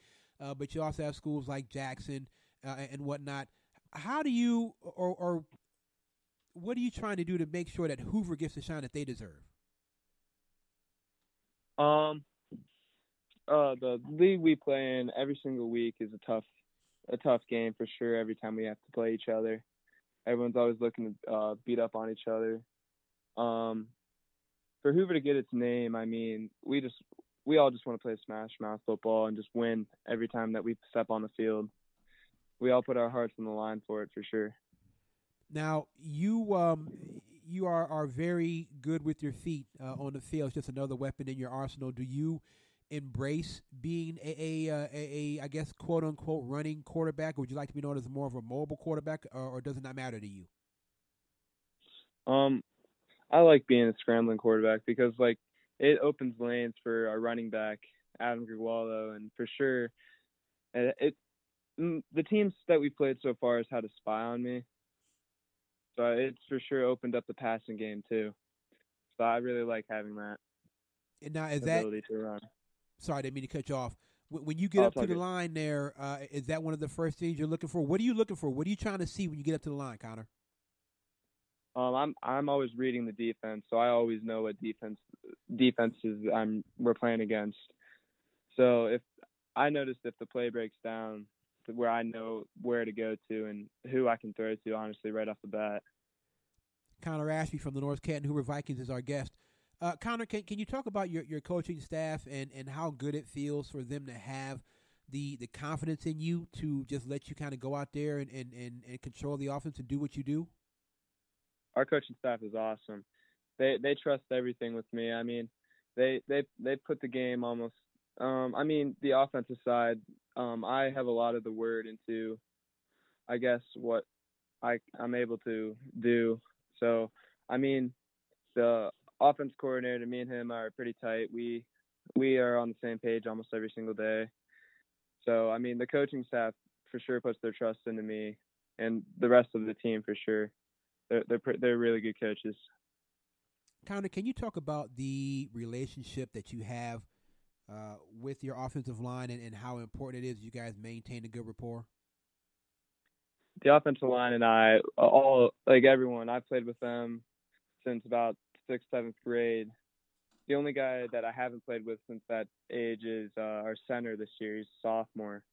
but you also have schools like Jackson and whatnot. How do you or what are you trying to do to make sure that Hoover gets the shine that they deserve? The league we play in every single week is a tough game for sure. Every time we have to play each other, everyone's always looking to beat up on each other. For Hoover to get its name, I mean, we all just want to play smash mouth football and just win every time that we step on the field. We all put our hearts on the line for it for sure. Now, you are very good with your feet on the field. It's just another weapon in your arsenal. Do you embrace being a I guess, quote unquote running quarterback, or would you like to be known as more of a mobile quarterback, or does it not matter to you? I like being a scrambling quarterback because it opens lanes for our running back Adam Grigualo, and for sure the teams that we played so far has had a spy on me. So it's for sure opened up the passing game too. So I really like having that. And now, is ability to run. Sorry, I didn't mean to cut you off. When you get up to the line there, is that one of the first things you're looking for? What are you looking for? What are you trying to see when you get up to the line, Connor? I'm always reading the defense, so I always know what defenses we're playing against. So if I notice if the play breaks down, where I know where to go to and who I can throw to, honestly, right off the bat. Connor Ashby from the North Canton Hoover Vikings is our guest. Connor, can you talk about your coaching staff and how good it feels for them to have the confidence in you to just let you kind of go out there and control the offense and do what you do? Our coaching staff is awesome. They trust everything with me. I mean, they put the game almost. The offensive side, I have a lot of the word into, I guess, what I'm able to do. So, the offense coordinator, me and him are pretty tight. We are on the same page almost every single day. So, the coaching staff for sure puts their trust into me, and the rest of the team for sure. They're really good coaches. Connor, can you talk about the relationship that you have with your offensive line and how important it is you guys maintain a good rapport? The offensive line and I, all everyone, I've played with them since about 6th, 7th grade. The only guy that I haven't played with since that age is our center this year. He's a sophomore.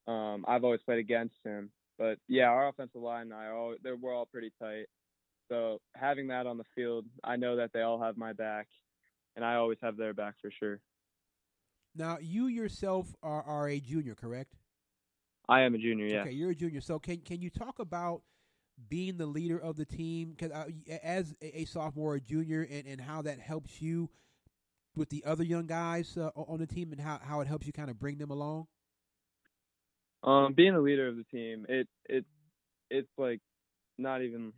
I've always played against him. But, yeah, our offensive line and I, we're all pretty tight. So having that on the field, I know that they all have my back, and I always have their back for sure. Now, you yourself are a junior, correct? I am a junior, yeah. Okay, you're a junior. So can you talk about being the leader of the team, cause, as a sophomore or junior, and how that helps you with the other young guys on the team, and how it helps you kind of bring them along? Being the leader of the team, it's like not even.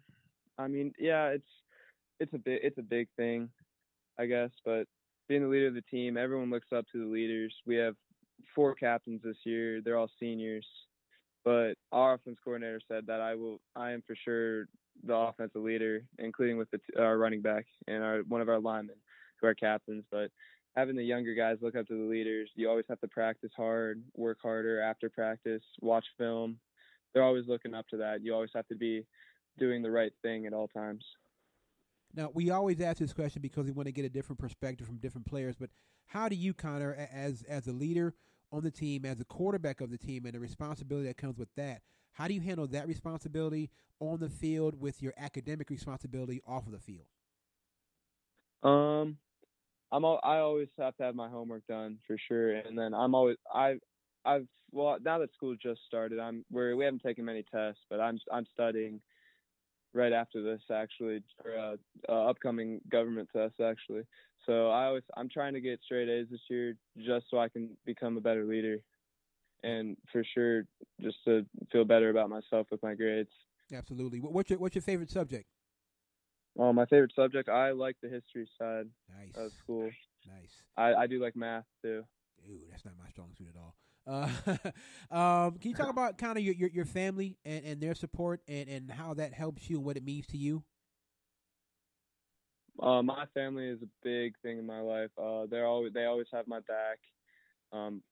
It's a big thing, I guess. But being the leader of the team, everyone looks up to the leaders. We have 4 captains this year. They're all seniors. But our offense coordinator said that I am for sure the offensive leader, including with our running back and one of our linemen, we're captains, but having the younger guys look up to the leaders, you always have to practice hard, work harder after practice, watch film. They're always looking up to that. You always have to be doing the right thing at all times. Now, we always ask this question because we want to get a different perspective from different players, but how do you, Connor, as a leader on the team, as a quarterback of the team, and the responsibility that comes with that, how do you handle that responsibility on the field with your academic responsibility off of the field? I always have to have my homework done for sure, and then well, now that school just started, we haven't taken many tests, but I'm studying right after this actually for upcoming government tests actually. So I'm trying to get straight A's this year just so I can become a better leader, and for sure just to feel better about myself with my grades. Absolutely. What's your favorite subject? My favorite subject, I like the history side of school. Nice. I do like math too. Ooh, that's not my strong suit at all. Can you talk about kind of your family and their support and how that helps you and what it means to you? My family is a big thing in my life. They always have my back.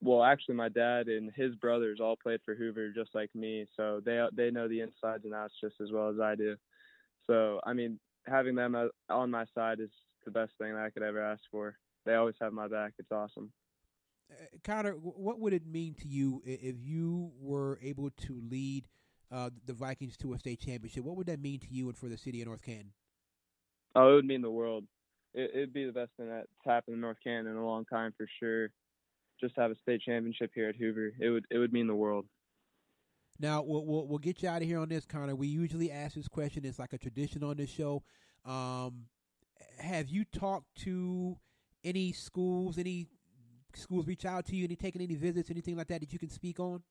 Well, actually, my dad and his brothers all played for Hoover just like me, so they know the insides and outs just as well as I do. So, I mean, having them on my side is the best thing that I could ever ask for. They always have my back. It's awesome. Connor, what would it mean to you if you were able to lead the Vikings to a state championship? What would that mean to you and for the city of North Canton? Oh, it would mean the world. It'd be the best thing that's happened in North Canton in a long time for sure. Just have a state championship here at Hoover. It would mean the world. Now, we'll get you out of here on this, Connor. We usually ask this question. It's like a tradition on this show. Have you talked to any schools reach out to you, taken any visits, anything like that you can speak on?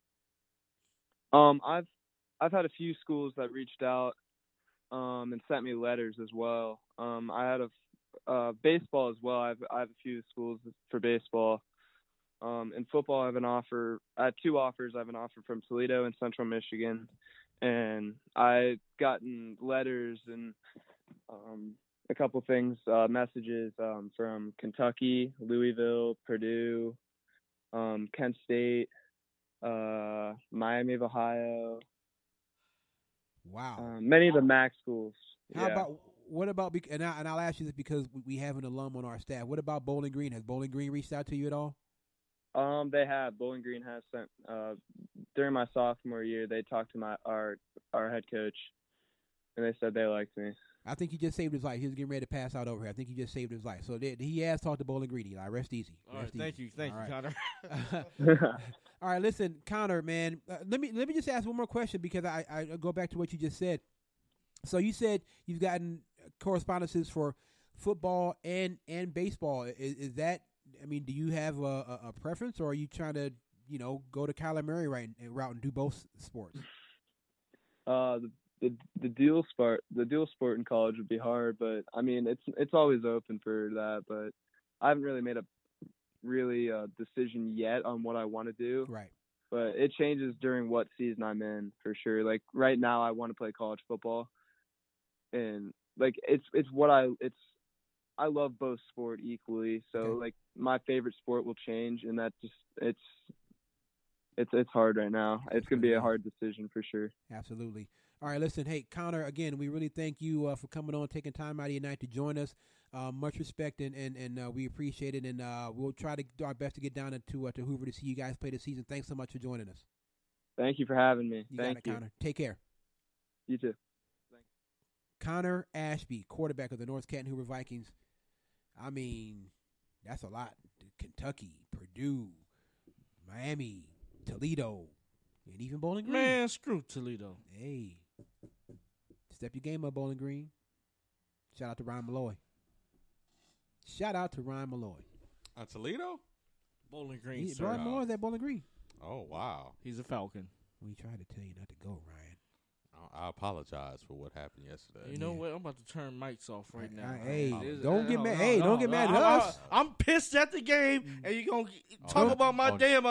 I've had a few schools that reached out and sent me letters as well. I had baseball as well. I have a few schools for baseball. In football, I had 2 offers. I have an offer from Toledo and Central Michigan, and I've gotten letters and a couple things, messages from Kentucky, Louisville, Purdue, Kent State, Miami of Ohio. Wow. Many of the MAC schools. What about, and I'll ask you this because we have an alum on our staff. What about Bowling Green? Has Bowling Green reached out to you at all? They have. Bowling Green has sent. During my sophomore year, they talked to our head coach, and they said they liked me. I think he just saved his life. He was getting ready to pass out over here. I think he just saved his life. So he has talked to Bowling Green. Eli, rest easy. All right, thank you, Connor. All right, listen, Connor, man. Let me just ask one more question because I go back to what you just said. So you said you've gotten correspondences for football and baseball. Is that? I mean, do you have a preference, or are you trying to go to Kyler Murray route and do both sports? The dual sport in college would be hard, but I mean it's always open for that. But I haven't really made a decision yet on what I want to do. Right. But it changes during what season I'm in for sure. Like right now, I want to play college football, and like I love both sport equally. So okay. Like my favorite sport will change, and that just it's hard right now. It's gonna be a hard decision for sure. Absolutely. All right, listen, hey, Connor, again, we really thank you for coming on, taking time out of your night to join us. Much respect, and we appreciate it, and we'll try to do our best to get down to Hoover to see you guys play this season. Thanks so much for joining us. Thank you for having me. Thank you. Connor. Take care. You too. Thanks. Connor Ashby, quarterback of the North Canton Hoover Vikings. I mean, that's a lot. Kentucky, Purdue, Miami, Toledo, and even Bowling Green. Man, screw Toledo. Hey. Step your game up, Bowling Green. Shout out to Ryan Malloy. Toledo? Bowling Green. Ryan Malloy's at Bowling Green. Oh, wow. He's a Falcon. We tried to tell you not to go, Ryan. I apologize for what happened yesterday. You know what? I'm about to turn mics off right now. Hey, don't get mad. Hey, don't get mad at us. I'm pissed at the game, and you gonna talk about my damn.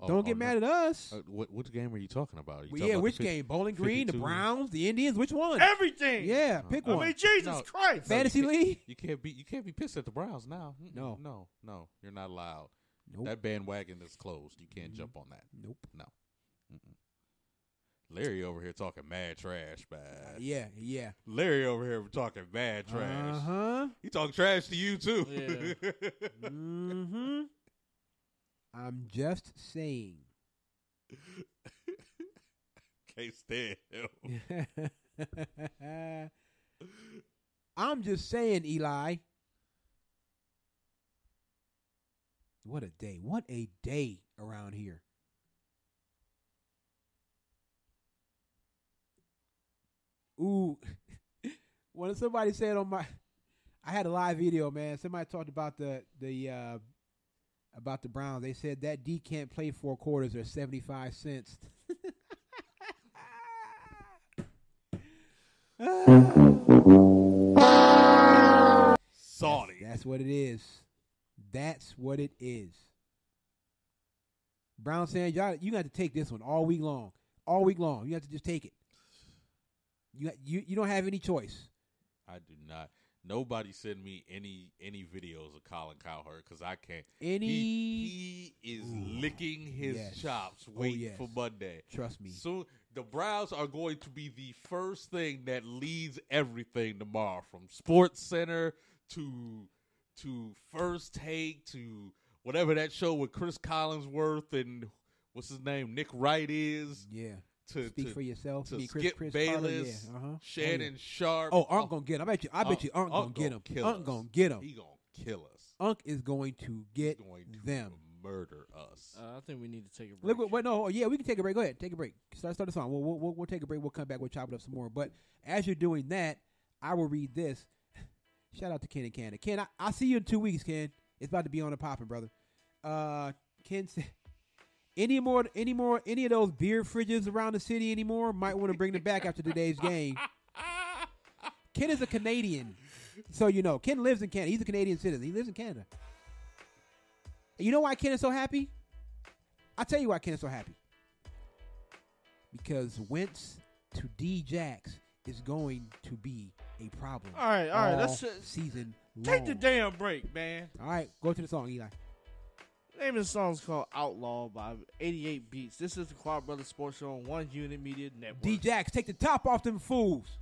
Don't get mad at us. Which game are you talking about? Which game? Bowling Green, 52? The Browns, the Indians. Which one? Everything. Yeah, pick one. I mean, Jesus Christ. Fantasy league. You can't be pissed at the Browns now. No, you're not allowed. Nope. That bandwagon is closed. You can't jump on that. Nope. No. Larry over here talking mad trash, man. Yeah. Larry over here talking mad trash. He talking trash to you too. Yeah. I'm just saying. Can't stand him. I'm just saying, Eli. What a day. What a day around here. Ooh. When somebody said on my I had a live video, man. Somebody talked about the Browns. They said that D can't play 4 quarters or 75 cents. Salty. That's what it is. That's what it is. Brown saying, y'all, you got to take this one all week long. All week long. You have to just take it. You don't have any choice. I do not. Nobody send me any videos of Colin Cowherd because I can't. He is licking his chops waiting for Monday. Trust me. So the Browns are going to be the first thing that leads everything tomorrow, from Sports Center to First Take to whatever that show with Chris Collinsworth and what's his name, Nick Wright is. Yeah. To speak for yourself. To Chris Bayless, Shannon Sharp. Oh, Unc gonna get him. I bet you Unc gonna get him. Unc gonna get him. He gonna kill us. Unc is going to get them. Murder us. I think we need to take a break. We can take a break. Go ahead, take a break. Start the song. We'll take a break. We'll come back. We'll chop it up some more. But as you're doing that, I will read this. Shout out to Ken and Canton. Ken, I'll see you in 2 weeks, Ken. It's about to be on the popping, brother. Ken said, any of those beer fridges around the city anymore, might want to bring them back after today's game. Ken is a Canadian. So you know, Ken lives in Canada. He's a Canadian citizen. He lives in Canada. And you know why Ken is so happy? I'll tell you why Ken is so happy. Because Wentz to D-Jax is going to be a problem. All right. Let's season long. Take the damn break, man. All right, go to the song, Eli. The name of the song is called Outlaw by 88 Beats. This is the Clark Brothers Sports Show on One Unit Media Network. D-Jax, take the top off them fools.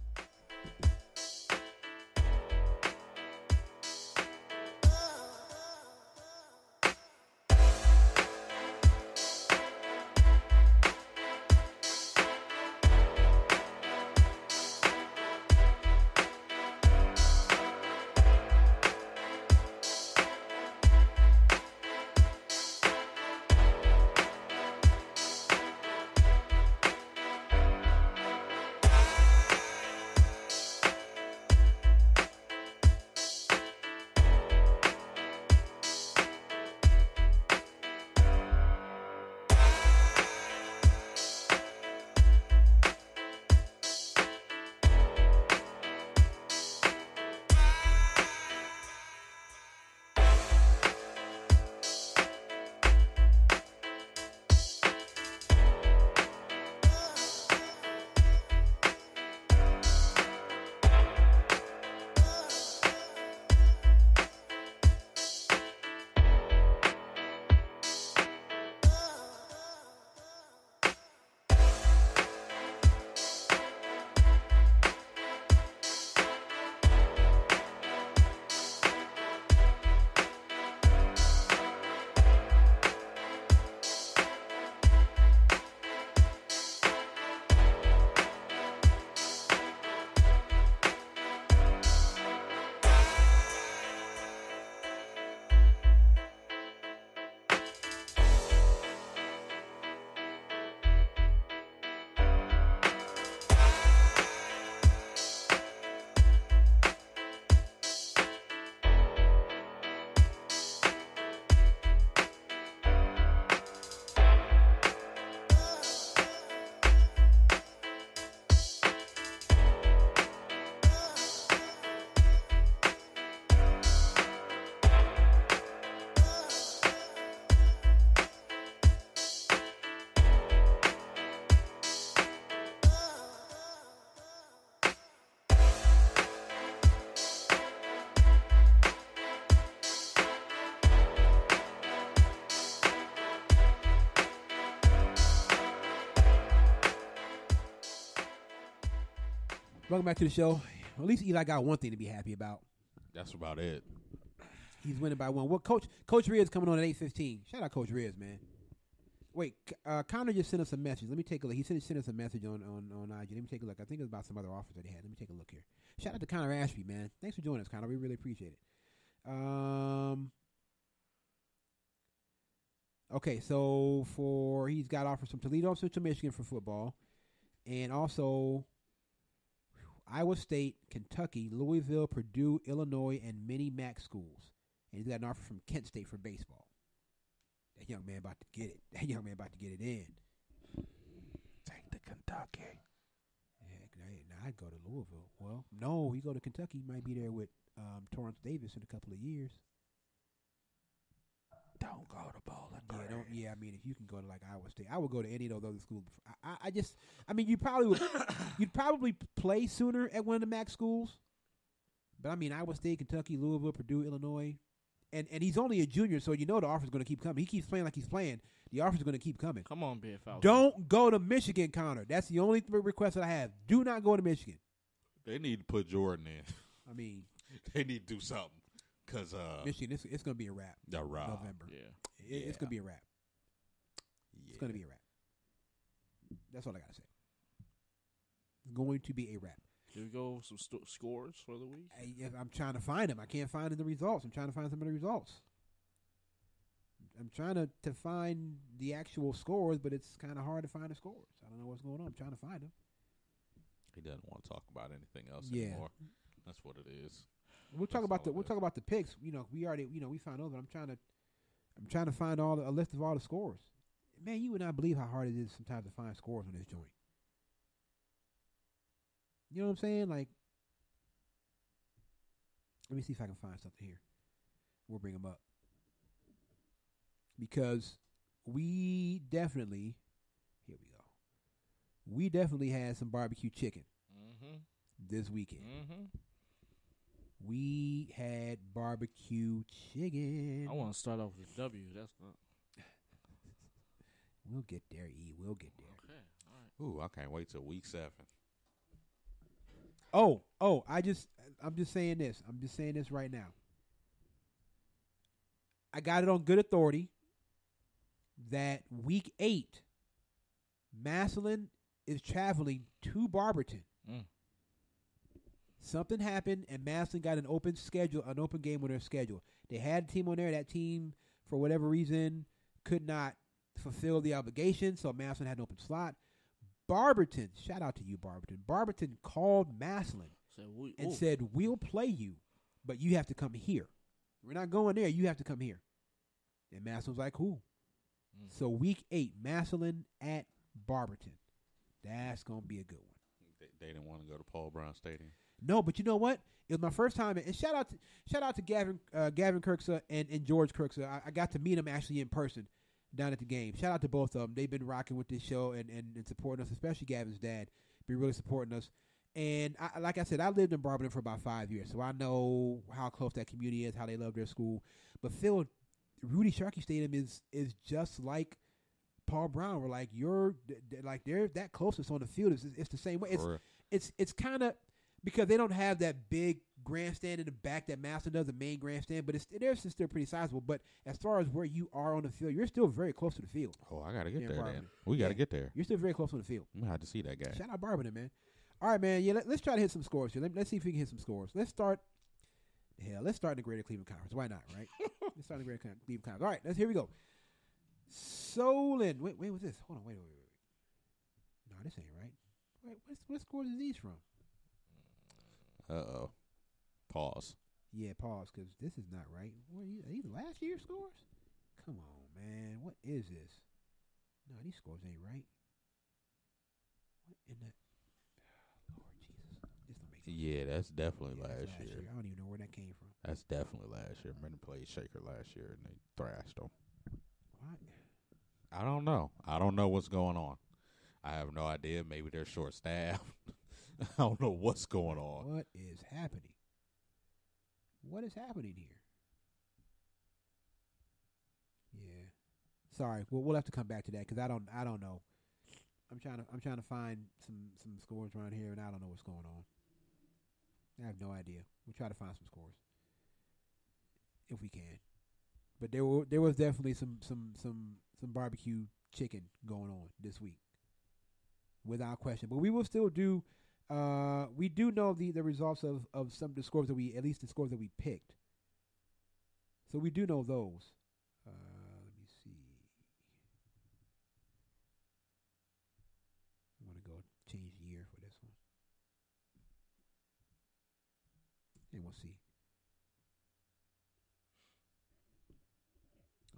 Welcome back to the show. Well, at least Eli got one thing to be happy about. That's about it. He's winning by one. Well, Coach Riz coming on at 8:15. Shout out Coach Riz, man. Wait, Connor just sent us a message. Let me take a look. He sent us a message on IG. Let me take a look. I think it was about some other offers that he had. Let me take a look here. Shout out to Connor Ashby, man. Thanks for joining us, Connor. We really appreciate it. Okay, so he's got offers from Toledo, Central Michigan for football, and also Iowa State, Kentucky, Louisville, Purdue, Illinois, and many MAC schools. And he's got an offer from Kent State for baseball. That young man about to get it. That young man about to get it in. Take the Kentucky. Yeah, I'd go to Louisville. Well, no, he go to Kentucky. He might be there with Torrance Davis in a couple of years. Don't go to Bowling Green. Yeah, I mean, if you can go to like Iowa State, I would go to any of those other schools. I mean, you probably would. You'd probably play sooner at one of the MAC schools. But I mean, Iowa State, Kentucky, Louisville, Purdue, Illinois. And he's only a junior, so you know the offer's going to keep coming. He keeps playing like he's playing. The offer's going to keep coming. Come on, Bear Falcon. Don't go to Michigan, Connor. That's the only request that I have. Do not go to Michigan. They need to put Jordan in. I mean, they need to do something. Because Michigan, it's going to be a wrap. November. Yeah. It's going to be a wrap. Yeah. It's going to be a wrap. That's all I got to say. It's going to be a wrap. Here we go. Some scores for the week. I'm trying to find them. I can't find the results. I'm trying to find some of the results. I'm trying to find the actual scores, but it's kind of hard to find the scores. I don't know what's going on. I'm trying to find them. He doesn't want to talk about anything else Yeah. anymore. That's what it is. We'll talk about the picks. We already we found those, but I'm trying to find a list of all the scores. Man, you would not believe how hard it is sometimes to find scores on this joint. You know what I'm saying? Like, let me see if I can find something here. We'll bring them up. Because we definitely had some barbecue chicken this weekend. We had barbecue chicken. I want to start off with W. That's not. We'll get there, E. We'll get there. Okay. All right. Ooh, I can't wait till week 7. I'm just saying this. I'm just saying this right now. I got it on good authority that week 8, Massillon is traveling to Barberton. Something happened, and Massillon got an open game on their schedule. They had a team on there. That team, for whatever reason, could not fulfill the obligation, so Massillon had an open slot. Barberton, shout out to you, Barberton. Barberton called Massillon and said, we'll play you, but you have to come here. We're not going there. You have to come here. And Massillon was like, cool. So week 8, Massillon at Barberton. That's going to be a good one. They didn't want to go to Paul Brown Stadium. No, but you know what? It was my first time. And shout out to Gavin Kirksa and George Kirksa. I got to meet him actually in person down at the game. Shout out to both of them. They've been rocking with this show and supporting us, especially Gavin's dad. Been really supporting us. And like I said, I lived in Barberton for about 5 years, so I know how close that community is, how they love their school. But Phil, Rudy Sharkey Stadium is just like Paul Brown. We're like they're that closest on the field. It's the same way. It's kind of because they don't have that big grandstand in the back that Massillon does, the main grandstand, but theirs is still pretty sizable. But as far as where you are on the field, you're still very close to the field. Oh, I got to get there, then. We got to get there. You're still very close on the field. I'm going to have to see that guy. Shout out Barberton, man. All right, man. Yeah, let's try to hit some scores here. Let's see if we can hit some scores. Let's start in the Greater Cleveland Conference. Why not, right? Let's start in the Greater Cleveland Conference. All right, here we go. Solon. Wait, what's this? Hold on, wait. No, this ain't right. Wait, what scores are these from? Uh-oh. Pause. Yeah, pause, because this is not right. What are these last year's scores? Come on, man. What is this? No, these scores ain't right. What in the... Lord Jesus. This don't make sense. Yeah, that's definitely last year. I don't even know where that came from. That's definitely last year. Men played Shaker last year, and they thrashed them. What? I don't know. I don't know what's going on. I have no idea. Maybe they're short-staffed. I don't know what's going on. What is happening? What is happening here? Yeah. Sorry. We'll have to come back to that because I don't know. I'm trying to find some scores around here, and I don't know what's going on. I have no idea. We'll try to find some scores if we can. But there was definitely some barbecue chicken going on this week, without question. But we will still do. We do know the results of some of the scores that at least the scores that we picked. So we do know those. Let me see. I'm gonna go change year for this one, and we'll see.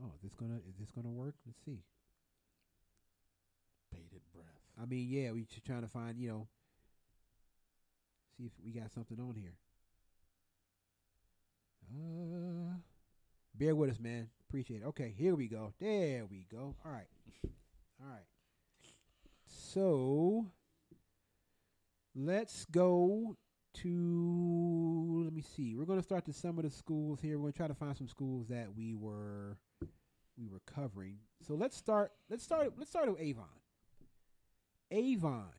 Oh, is this gonna work? Let's see. Bated breath. I mean, yeah, we just trying to find, see if we got something on here. Bear with us, man. Appreciate it. Okay, here we go. There we go. All right. So let's go to. Let me see. We're going to start to some of the schools here. We're going to try to find some schools that we were covering. So let's start with Avon. Avon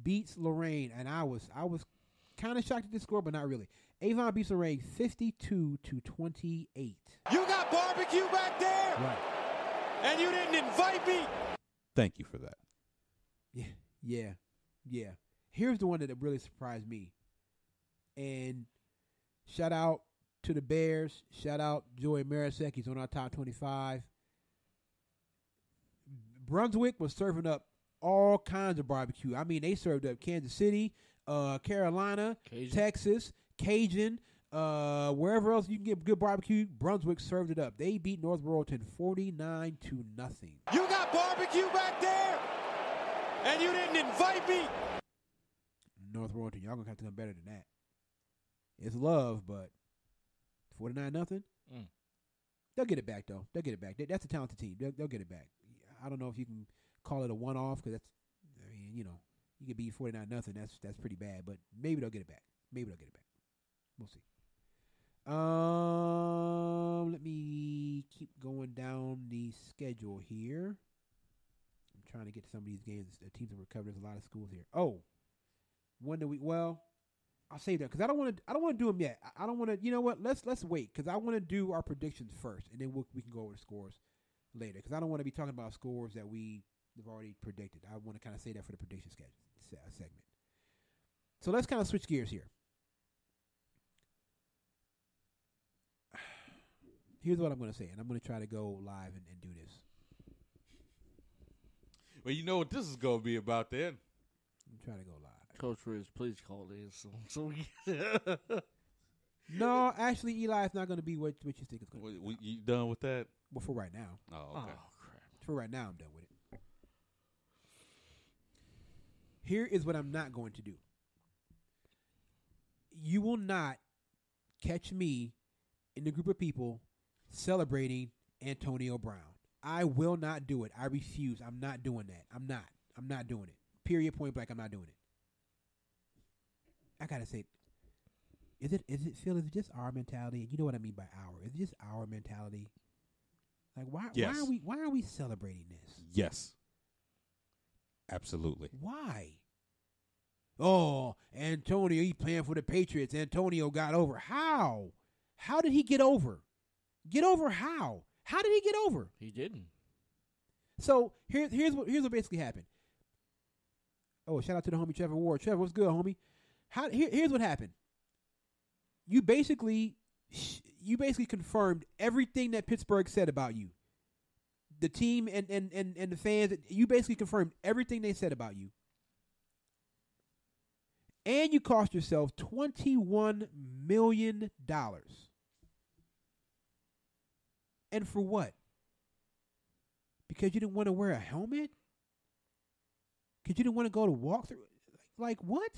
beats Lorraine, and I was kind of shocked at this score, but not really. Avon beats Lorraine 52-28. You got barbecue back there, Right. and you didn't invite me. Thank you for that. Yeah. Here's the one that really surprised me. And shout out to the Bears. Shout out Joey Marasek. He's on our top 25. Brunswick was serving up all kinds of barbecue. I mean, they served up Kansas City, Carolina, Cajun. Texas, Cajun, wherever else you can get good barbecue. Brunswick served it up. They beat North Royalton 49-0. You got barbecue back there, and you didn't invite me. North Royalton, y'all gonna have to come better than that. It's love, but 49-0. They'll get it back though. They'll get it back. That's a talented team. They'll get it back. I don't know if you can call it a one-off because that's. I mean, you could beat 49-0. That's pretty bad, but maybe they'll get it back. We'll see. Let me keep going down the schedule here. I'm trying to get to some of these games. The teams that were covered. There's a lot of schools here. Oh, when do we? Well, I'll save that because I don't want to do them yet. I don't want to. You know what? Let's wait because I want to do our predictions first, and then we can go over the scores later. Because I don't want to be talking about scores that we have already predicted. I want to kind of say that for the prediction segment. So let's kind of switch gears here. Here's what I'm going to say, and I'm going to try to go live and do this. Well, you know what this is going to be about then. I'm trying to go live. Coach Riz, please call in so we No, actually, Eli, it's not going to be what you think it's going to be. You done with that? Well, for right now. Oh, okay. Oh, crap. For right now, I'm done with it. Here is what I'm not going to do. You will not catch me in a group of people celebrating Antonio Brown. I will not do it. I refuse. I'm not doing that. I'm not doing it. Period, point blank, I'm not doing it. I gotta say, is it Phil? Is it just our mentality? And you know what I mean by our? Is it just our mentality? Like why are we celebrating this? Yes. Absolutely. Why? Oh, Antonio, he's playing for the Patriots. Antonio got over. How? How did he get over? Get over how? How did he get over? He didn't. So here's what basically happened. Oh, shout out to the homie Trevor Ward. Trevor, what's good, homie? Here's what happened. You basically confirmed everything that Pittsburgh said about you. The team and the fans, you basically confirmed everything they said about you. And you cost yourself $21 million. And for what? Because you didn't want to wear a helmet? Because you didn't want to go to walkthrough? Like what?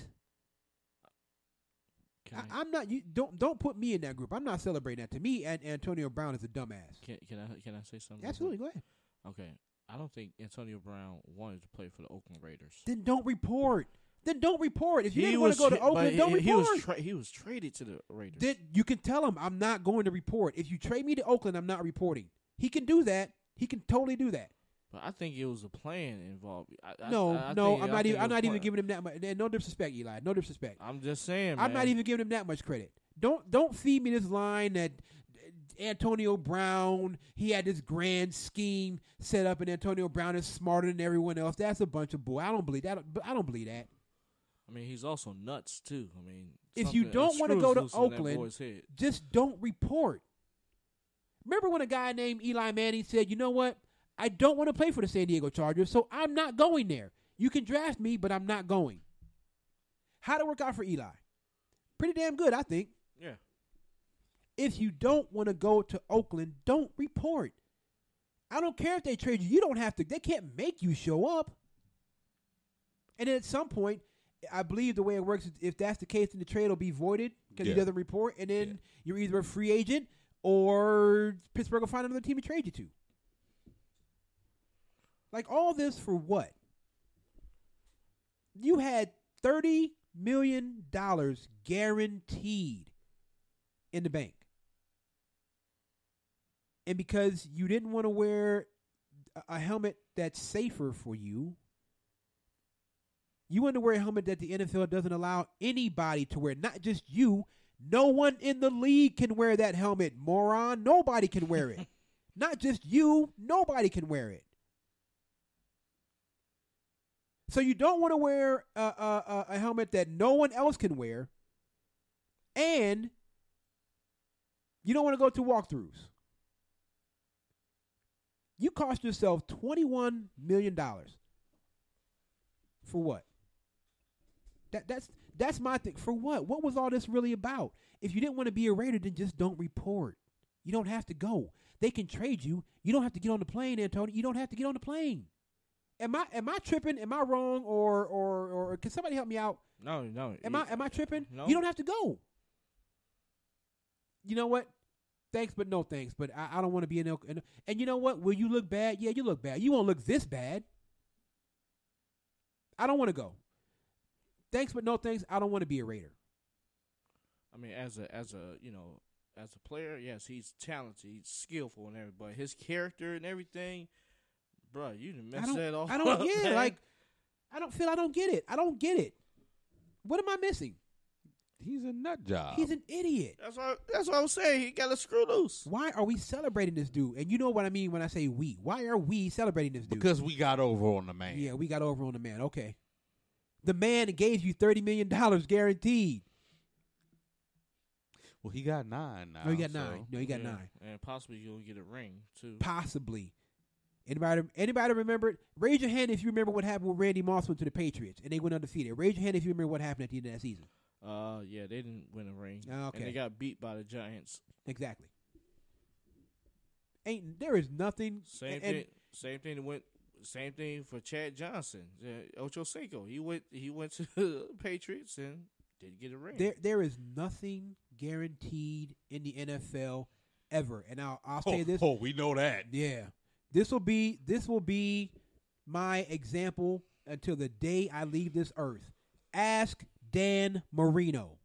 I'm not. You don't put me in that group. I'm not celebrating that. To me, Antonio Brown is a dumbass. Can I say something? Absolutely, go ahead. Okay, I don't think Antonio Brown wanted to play for the Oakland Raiders. Then don't report. If you didn't want to go to Oakland, don't report. He was traded to the Raiders. Then you can tell him I'm not going to report. If you trade me to Oakland, I'm not reporting. He can do that. He can totally do that. But I think it was a plan involved. I'm not even giving him that much. No disrespect, Eli. No disrespect. I'm just saying, I'm not even giving him that much credit. Don't feed me this line that Antonio Brown, he had this grand scheme set up, and Antonio Brown is smarter than everyone else. That's a bunch of bull. I don't believe that. I don't believe that. I mean, he's also nuts too. I mean, if you don't want to go to Oakland, just don't report. Remember when a guy named Eli Manning said, "You know what? I don't want to play for the San Diego Chargers, so I'm not going there. You can draft me, but I'm not going." How'd it work out for Eli? Pretty damn good, I think. Yeah. If you don't want to go to Oakland, don't report. I don't care if they trade you. You don't have to. They can't make you show up. And then at some point, I believe the way it works is if that's the case, then the trade will be voided because he doesn't report, and then you're either a free agent or Pittsburgh will find another team to trade you to. Like, all this for what? You had $30 million guaranteed in the bank. And because you didn't want to wear a helmet that's safer for you, you want to wear a helmet that the NFL doesn't allow anybody to wear, not just you. No one in the league can wear that helmet, moron. Nobody can wear it. Not just you. Nobody can wear it. So you don't want to wear a helmet that no one else can wear, and you don't want to go to walkthroughs. You cost yourself $21 million. For what? That's my thing. For what? What was all this really about? If you didn't want to be a Raider, then just don't report. You don't have to go. They can trade you. You don't have to get on the plane, Antonio. You don't have to get on the plane. Am I tripping? Am I wrong? Or can somebody help me out? No. Am I tripping? No. You don't have to go. You know what? Thanks, but no thanks. But I don't want to be in. And you know what? Will you look bad? Yeah, you look bad. You won't look this bad. I don't want to go. Thanks, but no thanks. I don't want to be a Raider. I mean, as a player, yes, he's talented, he's skillful and everything, but his character and everything, bro, you done messed that all up. I don't get it. I don't get it. What am I missing? He's a nut job. He's an idiot. That's what I was saying. He got to screw loose. Why are we celebrating this dude? And you know what I mean when I say we. Why are we celebrating this dude? Because we got over on the man. Yeah, we got over on the man. Okay. The man gave you $30 million guaranteed. Well, he got 9 now. No, he got 9. No, he got 9. And possibly you'll get a ring, too. Possibly. Anybody remember it? Raise your hand if you remember what happened when Randy Moss went to the Patriots and they went undefeated. Raise your hand if you remember what happened at the end of that season. Yeah, they didn't win a ring. Okay. And they got beat by the Giants. Exactly. There is nothing. Same thing for Chad Johnson, Ocho Cinco. He went to the Patriots and didn't get a ring. There is nothing guaranteed in the NFL ever. And I'll say this. Oh, we know that. Yeah. This will be my example until the day I leave this earth. Ask Dan Marino.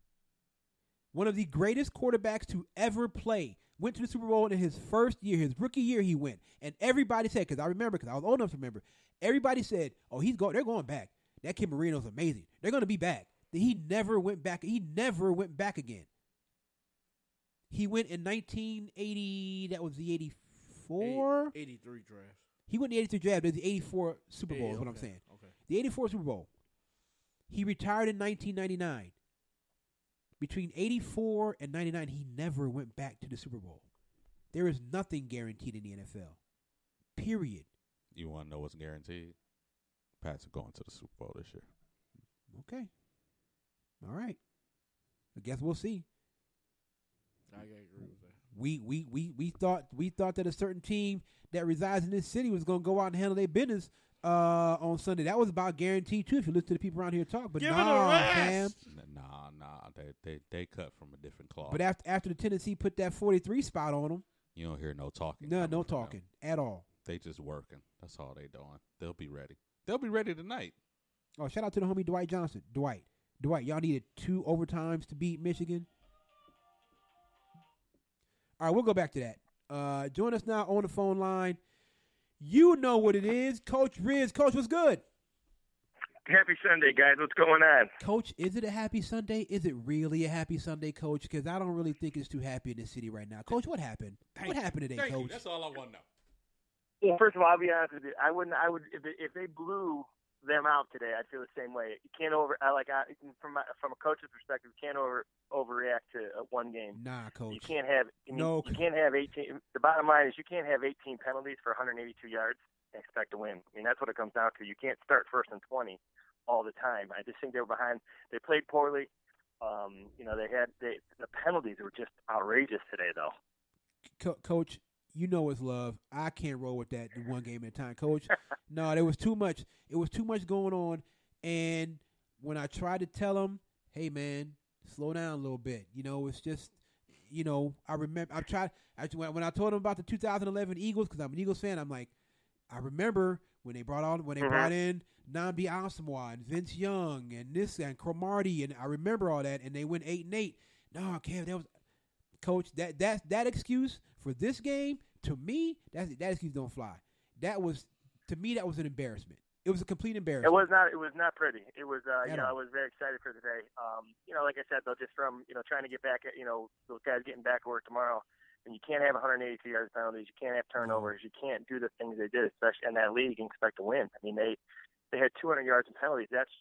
One of the greatest quarterbacks to ever play. Went to the Super Bowl in his first year, his rookie year he went. And everybody said, because I was old enough to remember, everybody said, oh, they're going back. That kid Marino's amazing. They're going to be back. He never went back. He never went back again. He went in 1980, that was the 84? 83 draft. He went in the 83 draft. There's the 84 Super Bowl is what I'm saying. Okay. The 84 Super Bowl. He retired in 1999. Between 84 and 99, he never went back to the Super Bowl. There is nothing guaranteed in the NFL. Period. You want to know what's guaranteed? Pats are going to the Super Bowl this year. Okay. All right. I guess we'll see. I agree with that. We thought that a certain team that resides in this city was going to go out and handle their business on Sunday. That was about guaranteed too if you listen to the people around here talk. But fam. Nah. They cut from a different cloth. But after the Tennessee put that 43 spot on them, you don't hear no talking. No talking at all. They just working. That's all they doing. They'll be ready. They'll be ready tonight. Oh, shout out to the homie Dwight Johnson. Dwight, y'all needed 2 overtimes to beat Michigan. All right, we'll go back to that. Join us now on the phone line. You know what it is. Coach Riz. Coach, what's good? Happy Sunday, guys. What's going on? Coach, is it a happy Sunday? Is it really a happy Sunday, Coach? Because I don't really think it's too happy in this city right now. Coach, what happened? What happened today, Thank Coach? you. That's all I want to know. Well, first of all, I'll be honest with you. I would if they blew them out today, I'd feel the same way. You can't from a coach's perspective, you can't overreact to one game. Nah, Coach. You can't have you can't have 18. The bottom line is you can't have 18 penalties for 182 yards and expect to win. I mean, that's what it comes down to. You can't start first and 20 all the time. I just think they were behind. They played poorly. The penalties were just outrageous today, though. Coach, you know it's love. I can't roll with that in one game at a time, Coach. No, there was too much. It was too much going on. And when I tried to tell him, hey, man, slow down a little bit. It's just, I remember when I told him about the 2011 Eagles, because I'm an Eagles fan, I'm like, I remember when they brought in Nnamdi Asomugha and Vince Young and this and Cromartie, and I remember all that, and they went 8-8. No, Kev, that was Coach. That excuse for this game, to me, that excuse don't fly. To me, that was an embarrassment. It was a complete embarrassment. It was not pretty. It was I was very excited for today. Like I said though, just from trying to get back at those guys getting back to work tomorrow, and you can't have 182 yards penalties, you can't have turnovers, you can't do the things they did, especially in that league, and expect to win. I mean, they had 200 yards in penalties. That's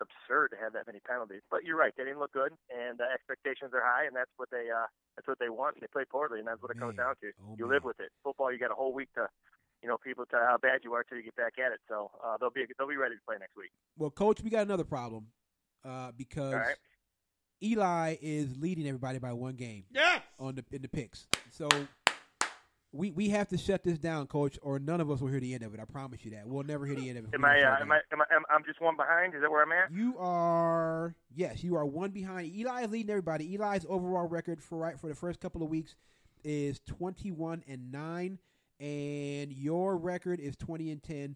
absurd to have that many penalties. But you're right, they didn't look good, and expectations are high, and that's what they want. They play poorly, and that's what it comes down to. You live with it. Football, you got a whole week to people tell how bad you are till you get back at it. So they'll be ready to play next week. Well, Coach, we got another problem because Eli is leading everybody by one game. Yes! In the picks. So we have to shut this down, Coach, or none of us will hear the end of it. I promise you that. We'll never hear the end of it. I'm just one behind? Is that where I'm at? You are one behind. Eli is leading everybody. Eli's overall record for the first couple of weeks is 21-9. And your record is 20-10.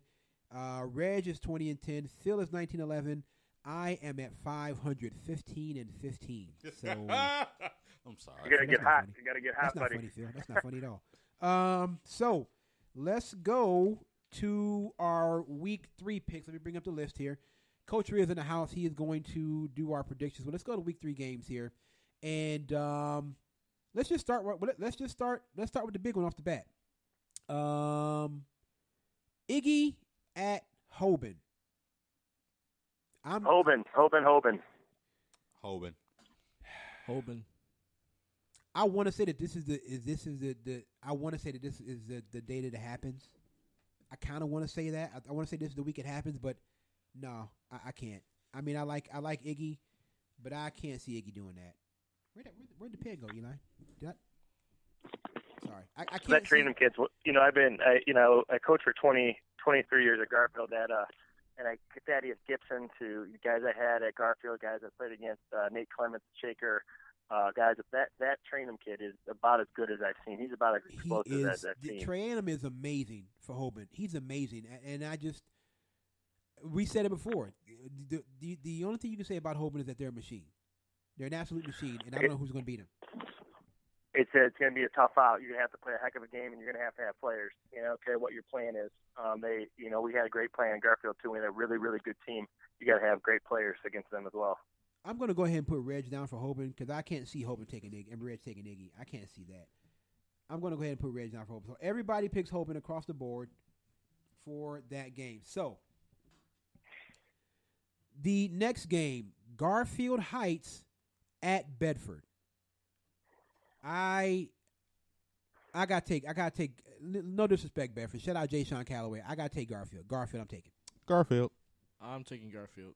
Reg is 20-10. Phil is 19-11. I am at 500, 15-15. So I'm sorry. You gotta get hot. Funny. You gotta get hot, That's buddy. Not funny, Phil. That's not funny at all. So let's go to our week 3 picks. Let me bring up the list here. Coach Rhea is in the house. He is going to do our predictions. Well, let's go to week 3 games here, and let's start with the big one off the bat. Iggy at Hoban. Hoban. I want to say that this is the day that it happens. I kind of want to say that. I want to say this is the week it happens, but no, I can't. I mean, I like Iggy, but I can't see Iggy doing that. Where'd the pen go, Eli? Sorry, I can't. That training them kids. I coached for 23 years at Garfield. And I Thaddeus Gibson to guys I had at Garfield, guys I played against, Nate Clements, Shaker, guys. That Trainum kid is about as good as I've seen. He's about as explosive as I've seen. Trainum is amazing for Hoban. He's amazing, and we said it before. The only thing you can say about Hoban is that they're a machine. They're an absolute machine, and I don't know who's going to beat them. It's going to be a tough out. You're going to have to play a heck of a game, and you're going to have players. Okay, what your plan is. We had a great plan in Garfield too. We had a really, really good team. You got to have great players against them as well. I'm going to go ahead and put Reg down for Hoban because I can't see Hoban taking Iggy and Reg taking Iggy. I can't see that. I'm going to go ahead and put Reg down for Hoban. So everybody picks Hoban across the board for that game. So the next game, Garfield Heights at Bedford. I gotta take. No disrespect, Bedford. Shout out Jesean Calloway. I gotta take Garfield. I'm taking. Garfield. I'm taking Garfield.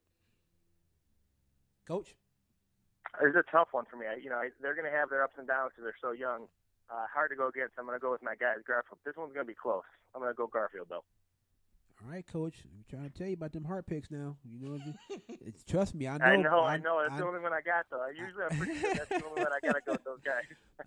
Coach. It's a tough one for me. They're going to have their ups and downs because they're so young. Hard to go against. I'm going to go with my guys, Garfield. This one's going to be close. I'm going to go Garfield though. All right, Coach. I'm trying to tell you about them heart picks now. Trust me, I know. I know. That's the only one I got, though. I'm pretty sure that's the only one I got to go with those guys.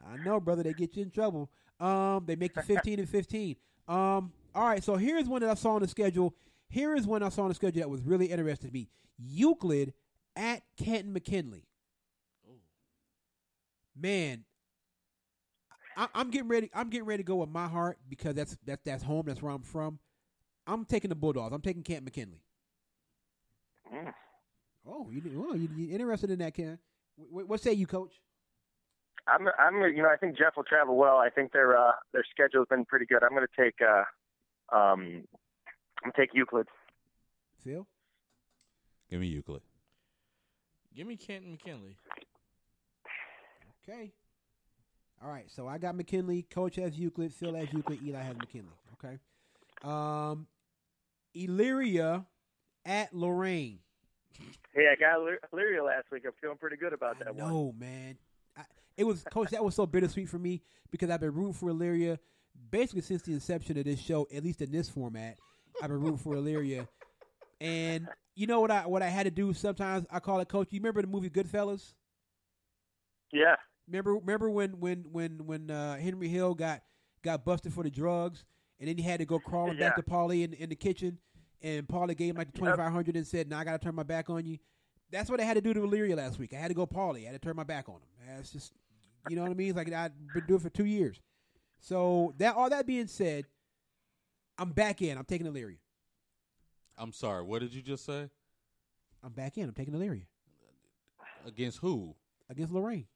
I know, brother. They get you in trouble. They make you 15-15. All right, so here's one that I saw on the schedule. Here is one I saw on the schedule that was really interesting to me. Euclid at Canton McKinley. Ooh. Man, I'm getting ready. I'm getting ready to go with my heart because that's home. That's where I'm from. I'm taking the Bulldogs. I'm taking Canton McKinley. Mm. Oh, you interested in that, Ken? What say you, Coach? I'm I think Jeff will travel well. I think their schedule's been pretty good. I'm going to take Euclid. Phil? Give me Euclid. Give me Canton McKinley. Okay. All right. So I got McKinley. Coach has Euclid. Phil has Euclid. Eli has McKinley. Okay. Elyria at Lorraine. Hey, I got Elyria last week. I'm feeling pretty good about that one. No, man. It was, Coach, that was so bittersweet for me because I've been rooting for Elyria basically since the inception of this show, at least in this format. I've been rooting for Elyria. And you know what I had to do sometimes? I call it, Coach, you remember the movie Goodfellas? Yeah. Remember when Henry Hill got busted for the drugs, and then he had to go crawling back to Paulie in the kitchen, and Paulie gave him like the $2,500 and said, "Now I got to turn my back on you." That's what I had to do to Elyria last week. I had to go Paulie. I had to turn my back on him. It's just, you know what I mean? It's like I've been doing it for 2 years. So all that being said, I'm back in. I'm taking Elyria. I'm sorry. What did you just say? I'm back in. I'm taking Elyria. Against who? Against Lorraine.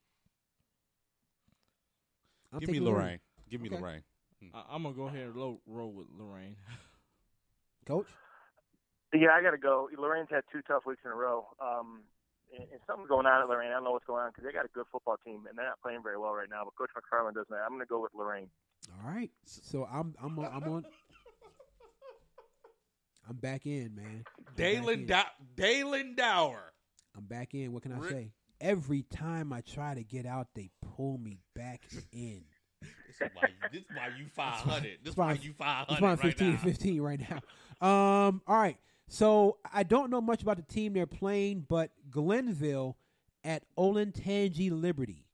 Give me Lorraine. Give me Lorraine. I'm going to go ahead and roll with Lorraine. Coach? Yeah, I got to go. Lorraine's had 2 tough weeks in a row. And something's going on at Lorraine. I don't know what's going on because they got a good football team, and they're not playing very well right now. But Coach McFarland doesn't. I'm going to go with Lorraine. All right. So I'm on. I'm back in, man. Dalen Dower. I'm back in. What can I say? Every time I try to get out, they pull me back in. This is why you 500. This is why you 500 That's why I'm right 15 right now. All right. So I don't know much about the team they're playing, but Glenville at Olentangy Liberty.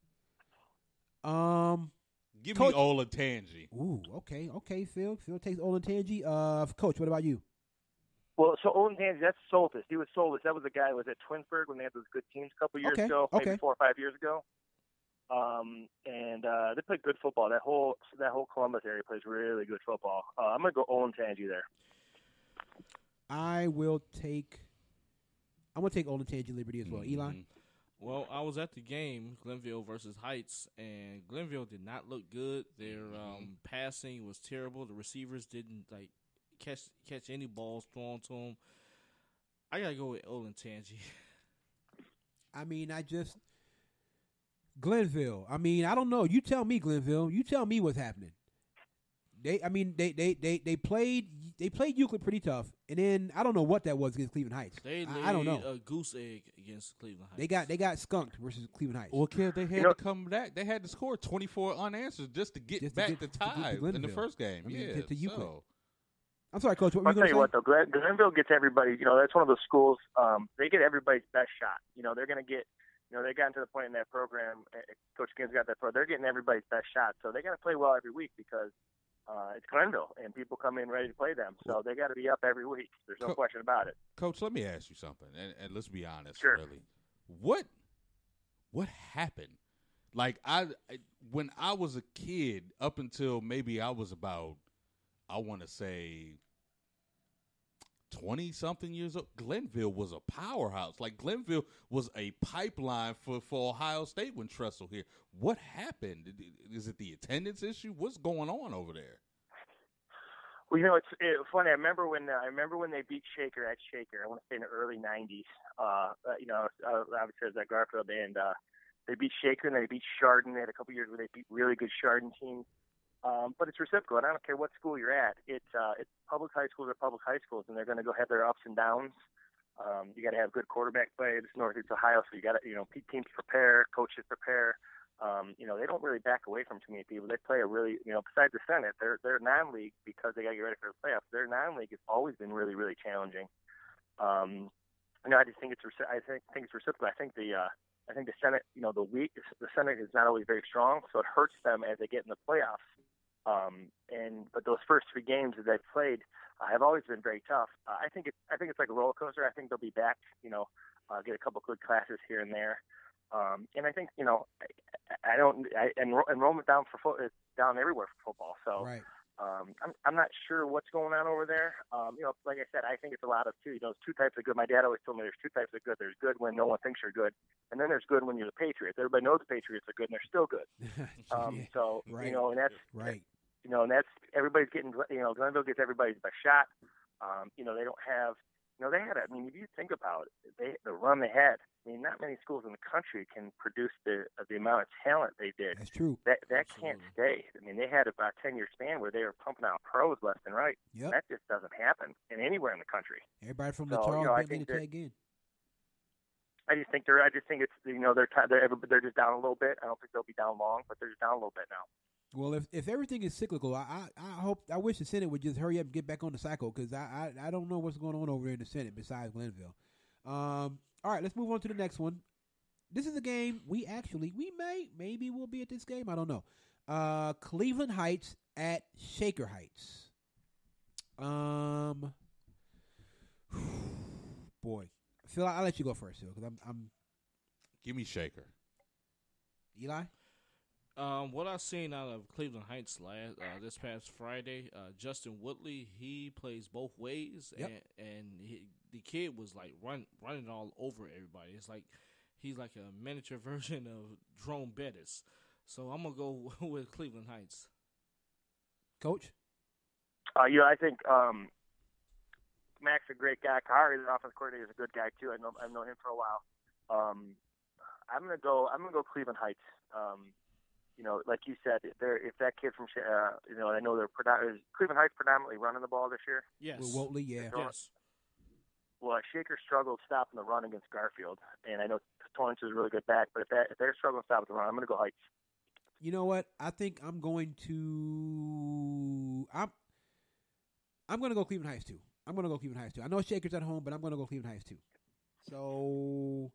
Give Coach, me Olentangy. Ooh, okay, Phil. Phil takes Olentangy. Coach, what about you? Well, so Olentangy, that's Soltis. He was Soltis. That was the guy who was at Twinsburg when they had those good teams a couple years ago, maybe 4 or 5 years ago. And they play good football. That whole Columbus area plays really good football. I'm gonna go Olentangy there. I'm gonna take Olentangy Liberty as well. Eli? Well, I was at the game, Glenville versus Heights, and Glenville did not look good. Their passing was terrible. The receivers didn't catch any balls thrown to them. I gotta go with Olentangy. Glenville. I don't know. You tell me, Glenville. You tell me what's happening. They played Euclid pretty tough, and then I don't know what that was against Cleveland Heights. I don't know. A goose egg against Cleveland They Heights. got skunked versus Cleveland Heights. Well, kid, they had to come back. They had to score 24 unanswered just to get the tie in the first game. To Euclid. I'm sorry, Coach. What were I'll you tell you going to what, though, Glenville gets everybody. That's one of those schools. They get everybody's best shot. They're going to get. They got to the point in that program. Coach Gibbs got that. They're getting everybody's best shot. So they got to play well every week because it's Glenville and people come in ready to play them. So they got to be up every week. There's no question about it. Coach, let me ask you something, and let's be honest. Sure. Really, what happened? Like when I was a kid, up until maybe I was about, I want to say 20-something years old, Glenville was a powerhouse. Like, Glenville was a pipeline for Ohio State when Tressel here. What happened? Is it the attendance issue? What's going on over there? Well, it's funny. I remember when they beat Shaker at Shaker. I want to say in the early '90s. Obviously, it was at Garfield, and they beat Shaker and they beat Chardon. They had a couple years where they beat really good Chardon teams. But it's reciprocal. I don't care what school you're at. It's public high schools are public high schools, and they're going to go have their ups and downs. You got to have good quarterback play. This is Northeast Ohio, so you got to, teams prepare, coaches prepare. They don't really back away from too many people. They play a really, besides the Senate, they're non-league because they got to get ready for the playoffs. Their non-league has always been really, really challenging. I just think it's reciprocal. I think the Senate, the Senate is not always very strong, so it hurts them as they get in the playoffs. But those first 3 games that they've played have always been very tough. I think it's like a roller coaster. I think they'll be back, get a couple good classes here and there. And I think, I don't enrollment down is down everywhere for football. So right. I'm not sure what's going on over there. Like I said, I think it's a lot of two. There's two types of good. My dad always told me there's two types of good. There's good when no one thinks you're good, and then there's good when you're the Patriots. Everybody knows the Patriots are good, and they're still good. So right. And that's right. And that's everybody's getting. Glenville gets everybody's best shot. They don't have. They had. I mean, if you think about it, the run they had. I mean, not many schools in the country can produce the amount of talent they did. That's true. That can't stay. I mean, they had about a 10-year span where they were pumping out pros left and right. Yep. That just doesn't happen anywhere in the country. Everybody from the Charles Bentley to Tag in. I just think it's they're just down a little bit. I don't think they'll be down long, but they're just down a little bit now. Well, if everything is cyclical, I wish the Senate would just hurry up and get back on the cycle because I don't know what's going on over there in the Senate besides Glenville. All right, let's move on to the next one. This is a game maybe we'll be at this game. I don't know. Cleveland Heights at Shaker Heights. Boy, Phil, I'll let you go first, Phil, because I'm. Give me Shaker. Eli. What I've seen out of Cleveland Heights this past Friday, Justin Woodley, he plays both ways, yep. and the kid was like running all over everybody. It's like he's like a miniature version of Jerome Bettis. So I'm gonna go with Cleveland Heights. Coach? I think Mac's a great guy. Kahari, the offensive coordinator, is a good guy too. I've known him for a while. I'm gonna go Cleveland Heights. Like you said, if that kid from, I know Cleveland Heights predominantly running the ball this year. Yes. With Whatley, yeah. Yes. Well, Shaker struggled stopping the run against Garfield, and I know Torrance is a really good back, but if they're struggling to stop the run, I'm going to go Heights. You know what? I think I'm going to go Cleveland Heights too. I know Shaker's at home, but I'm going to go Cleveland Heights too. So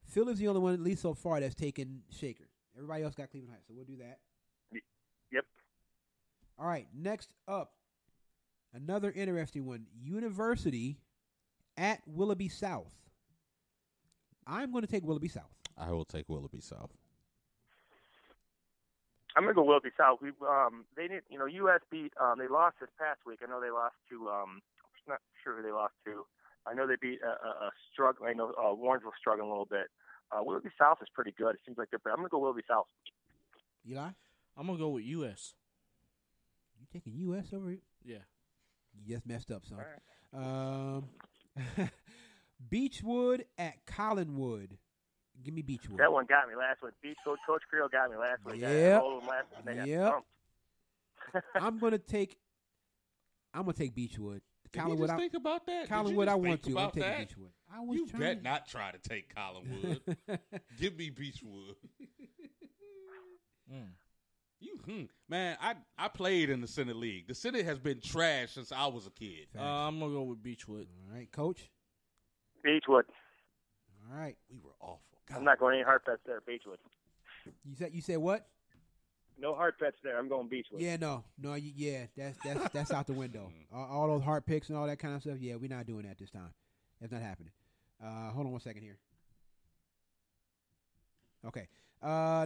Phil is the only one, at least so far, that's taken Shaker. Everybody else got Cleveland Heights, so we'll do that. Yep. All right, next up, another interesting one. University at Willoughby South. I'm going to take Willoughby South. I will take Willoughby South. I'm going to go Willoughby South. They didn't, US beat, they lost this past week. I know they lost to, I'm not sure who they lost to. I know they beat a struggle. I know Warrensville struggling a little bit. Willoughby South is pretty good. It seems like I'm going to go Willoughby South. Eli? I'm going to go with U.S. You taking U.S. over here? Yeah. You just messed up, son. All right. Beechwood at Collinwood. Give me Beechwood. That one got me last week. Coach Creel got me last week. Yeah. Yep. I'm going to take Beechwood. Collinwood, just think about that. Collinwood, I want to. I'm taking Beechwood. You bet not try to take Collinwood. Give me Beechwood. Man, I played in the Senate League. The Senate has been trash since I was a kid. I'm going to go with Beechwood. All right, Coach? Beechwood. All right. We were awful. God. I'm not going any hard bets there, Beechwood. You said what? No hard bets there. I'm going Beechwood. Yeah, no, that's out the window. All those hard picks and all that kind of stuff. Yeah, we're not doing that this time. That's not happening. Hold on one second here. Okay.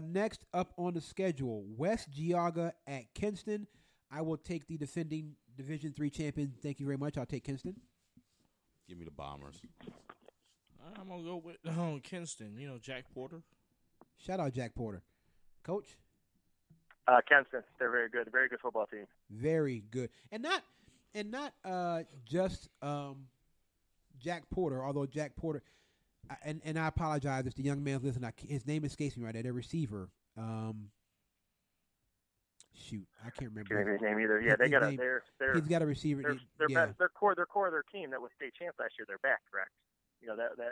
Next up on the schedule, West Geauga at Kinston. I will take the defending Division III champion. Thank you very much. I'll take Kinston. Give me the Bombers. I'm gonna go with Kinston. Jack Porter. Shout out Jack Porter, Coach. Kinston, they're very good. Very good football team. Very good, and not just Jack Porter. Although Jack Porter, and I apologize if the young man's listening. His name escapes me right now. Their receiver. Shoot, I can't remember his name either. Yeah, he's got a receiver. Their core of their team that was state champ last year. They're back, correct?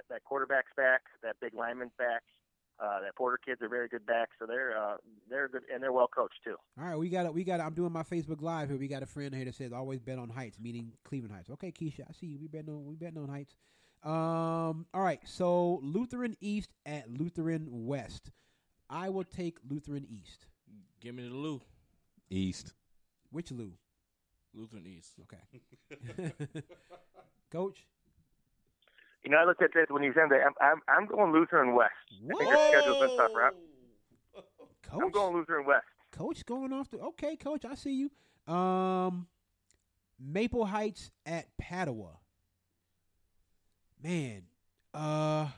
That quarterback's back. That big lineman's back. That Porter kids are very good backs, so they're good and they're well coached too. All right, we got. I'm doing my Facebook Live here. We got a friend here that says always bet on Heights, meaning Cleveland Heights. Okay, Keisha, I see you. We betting on Heights. All right, so Lutheran East at Lutheran West. I will take Lutheran East. Give me the Lou. East. Which Lou? Lutheran East. Okay. Coach. I looked at this when he said that. I'm going Lutheran West. Whoa! I think their schedule's been tough, right? Coach? I'm going Lutheran West. Coach going off the okay, Coach. I see you. Maple Heights at Padua. Man, I'll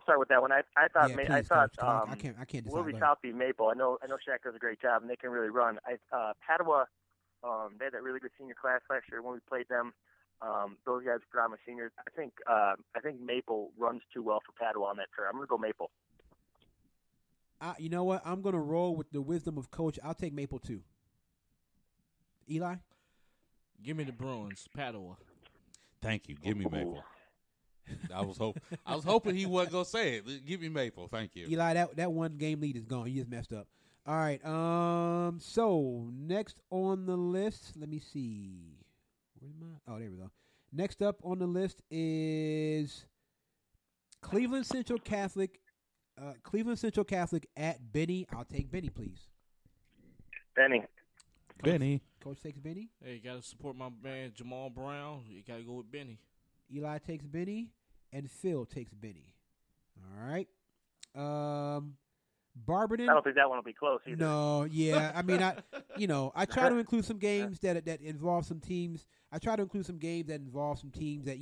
start with that one. I thought please, I thought Coach, I can't decide. Willoughby South beat Maple. I know Shaq does a great job and they can really run. Padua, they had that really good senior class last year when we played them. Those guys are my seniors. I think Maple runs too well for Padua on that turn. I'm gonna go Maple. You know what? I'm gonna roll with the wisdom of Coach. I'll take Maple too. Eli, give me the Bruins, Padua. Thank you. Give me Maple. I was hoping he wasn't gonna say it. Give me Maple. Thank you. Eli, that one game lead is gone. You just messed up. All right. So next on the list, let me see. Where am I? Oh, there we go. Next up on the list is Cleveland Central Catholic. Cleveland Central Catholic at Benny. I'll take Benny, please. Benny. Coach takes Benny. Hey, you got to support my man Jamal Brown. You got to go with Benny. Eli takes Benny, and Phil takes Benny. All right. Barberton. I don't think that one will be close either. No, yeah. I mean, I try to include some games that involve some teams. I try to include some games that involve some teams that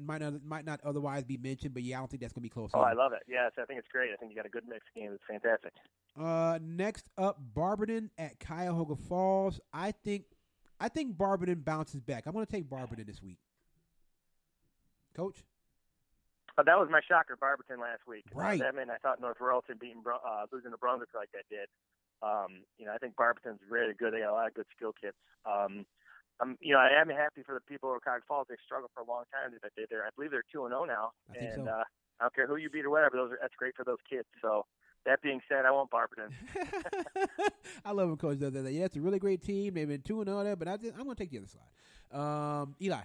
might not otherwise be mentioned. But yeah, I don't think that's gonna be close. Oh, I love it. Yes, I think it's great. I think you got a good mix game. It's fantastic. Next up, Barberton at Cuyahoga Falls. I think Barberton bounces back. I'm gonna take Barberton this week. Coach. That was my shocker, Barberton last week. Right. I mean, I thought North Royalton losing to Brunswick like that did. I think Barberton's really good. They got a lot of good skill kids. I am happy for the people of Cuyahoga Falls. They struggled for a long time. I believe they're 2-0 now. I think so. I don't care who you beat or whatever. That's great for those kids. So that being said, I want Barberton. I love when Coach does that. Yeah, it's a really great team. They've been 2-0 there, but I'm going to take the other side. Eli.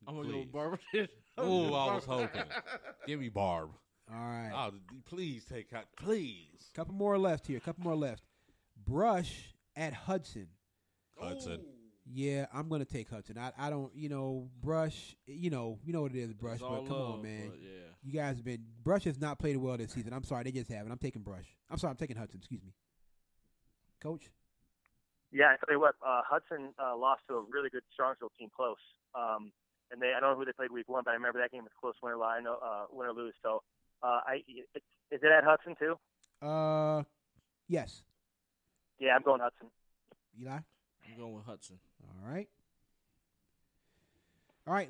I'm going to go with Barberton. Oh, I was hoping. Give me Barb. All right. Oh, please take out. Please. Couple more left here. Brush at Hudson. Hudson. Yeah, I'm gonna take Hudson. I don't, Brush. You know what it is, Brush. But come on, man. Yeah. You guys have been. Brush has not played well this season. I'm sorry, they just haven't. I'm taking Brush. I'm taking Hudson. Excuse me. Coach. Yeah, I tell you what, Hudson lost to a really good Strongsville team close. And I don't know who they played week 1, but I remember that game was close, win or lose. So, is it at Hudson too? Yes. Yeah, I'm going Hudson. Eli? I'm going with Hudson. All right.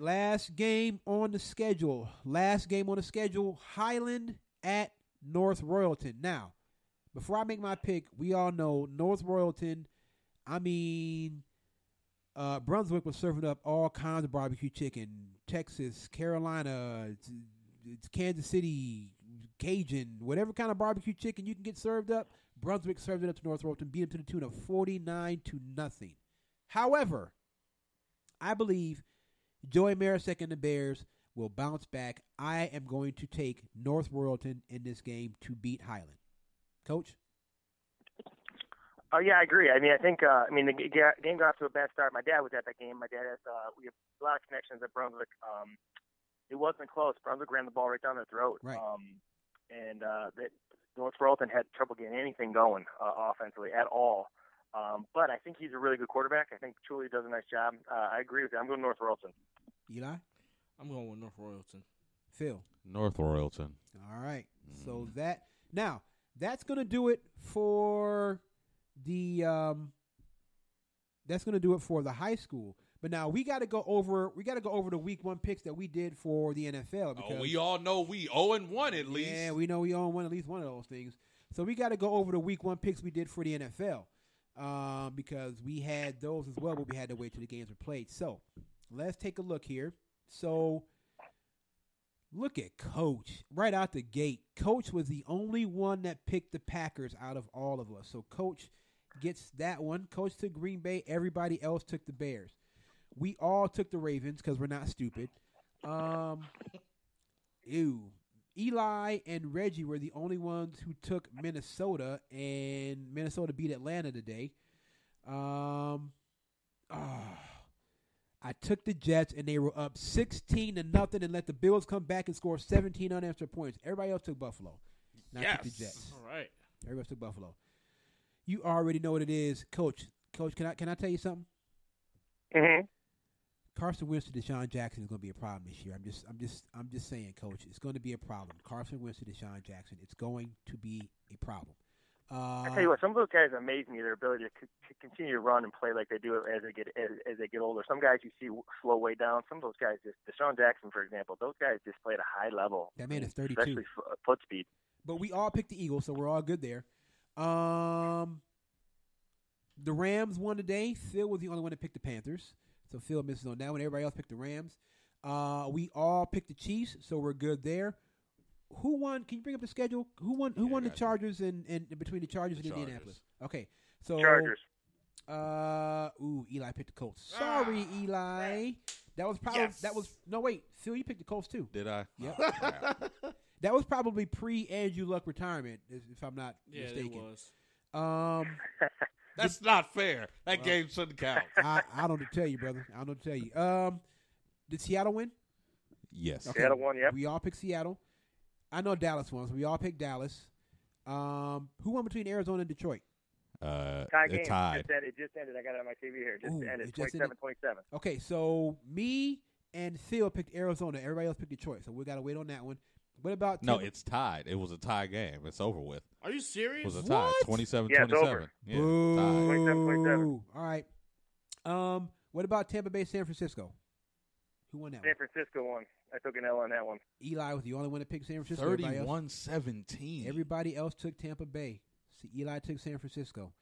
Last game on the schedule. Highland at North Royalton. Now, before I make my pick, we all know North Royalton. Brunswick was serving up all kinds of barbecue chicken. Texas, Carolina, it's Kansas City, Cajun, whatever kind of barbecue chicken you can get served up. Brunswick served it up to North Royalton, beat them to the tune of 49-0. However, I believe Joey Marasek and the Bears will bounce back. I am going to take North Royalton in this game to beat Highland. Coach? Oh, yeah, I agree. I think the game got off to a bad start. My dad was at that game. My dad has we have a lot of connections at Brunswick. It wasn't close. Brunswick ran the ball right down their throat. Right. North Royalton had trouble getting anything going offensively at all. But I think he's a really good quarterback. I think Truly does a nice job. I agree with you. I'm going North Royalton. Eli? I'm going with North Royalton. Phil? North Royalton. All right. So that's going to do it for the high school. But now we got to go over the week 1 picks that we did for the NFL. Because, we all know we 0-1 at least. Yeah, we know we own at least one of those things. So we got to go over the week 1 picks we did for the NFL because we had those as well, but we had to wait till the games were played. So let's take a look here. So look at Coach right out the gate. Coach was the only one that picked the Packers out of all of us. So Coach gets that one. Coach took Green Bay. Everybody else took the Bears. We all took the Ravens because we're not stupid. Eli and Reggie were the only ones who took Minnesota, and Minnesota beat Atlanta today. I took the Jets, and they were up 16-0, and let the Bills come back and score 17 unanswered points. Everybody else took Buffalo. And I took the Jets. All right. Everybody else took Buffalo. You already know what it is, Coach. Coach, can I tell you something? Mm-hmm. Carson Wentz to Deshaun Jackson is going to be a problem this year. I'm just saying, Coach. It's going to be a problem. Carson Wentz to Deshaun Jackson. It's going to be a problem. I tell you what, some of those guys amaze me. Their ability to continue to run and play like they do as they get older. Some guys you see slow way down. Some of those guys, just Deshaun Jackson, for example, those guys just play at a high level. That man is 32, especially foot speed. But we all picked the Eagles, so we're all good there. The Rams won today. Phil was the only one that picked the Panthers, so Phil misses on that one. Everybody else picked the Rams. We all picked the Chiefs, so we're good there. Who won? Can you bring up the schedule? Who won? Who won the Chargers and between the Chargers and Indianapolis? Okay, so Chargers. Eli picked the Colts. Sorry, Eli. That was probably no wait. Phil, you picked the Colts too. Did I? Yep. That was probably pre-Andrew Luck retirement, if I'm not mistaken. Yeah, it was. That's not fair. That game shouldn't count. I don't know what to tell you, brother. I don't know what to tell you. Did Seattle win? Yes. Okay. Seattle won, yep. We all picked Seattle. I know Dallas won, so we all picked Dallas. Who won between Arizona and Detroit? Tie game. Tied. It just ended. I got it on my TV here. It just ended. It just 27-27. Okay, so me and Phil picked Arizona. Everybody else picked Detroit, so we got to wait on that one. What about No, it's tied. It was a tie game. It's over with. Are you serious? It was a tie. 27-27. Yeah, it's over. Yeah, Boo. tied. 27-27. All right. What about Tampa Bay, San Francisco? Who won that San Francisco won. I took an L on that one. Eli was the only one that picked San Francisco. 31-17. Everybody else took Tampa Bay. See, Eli took San Francisco.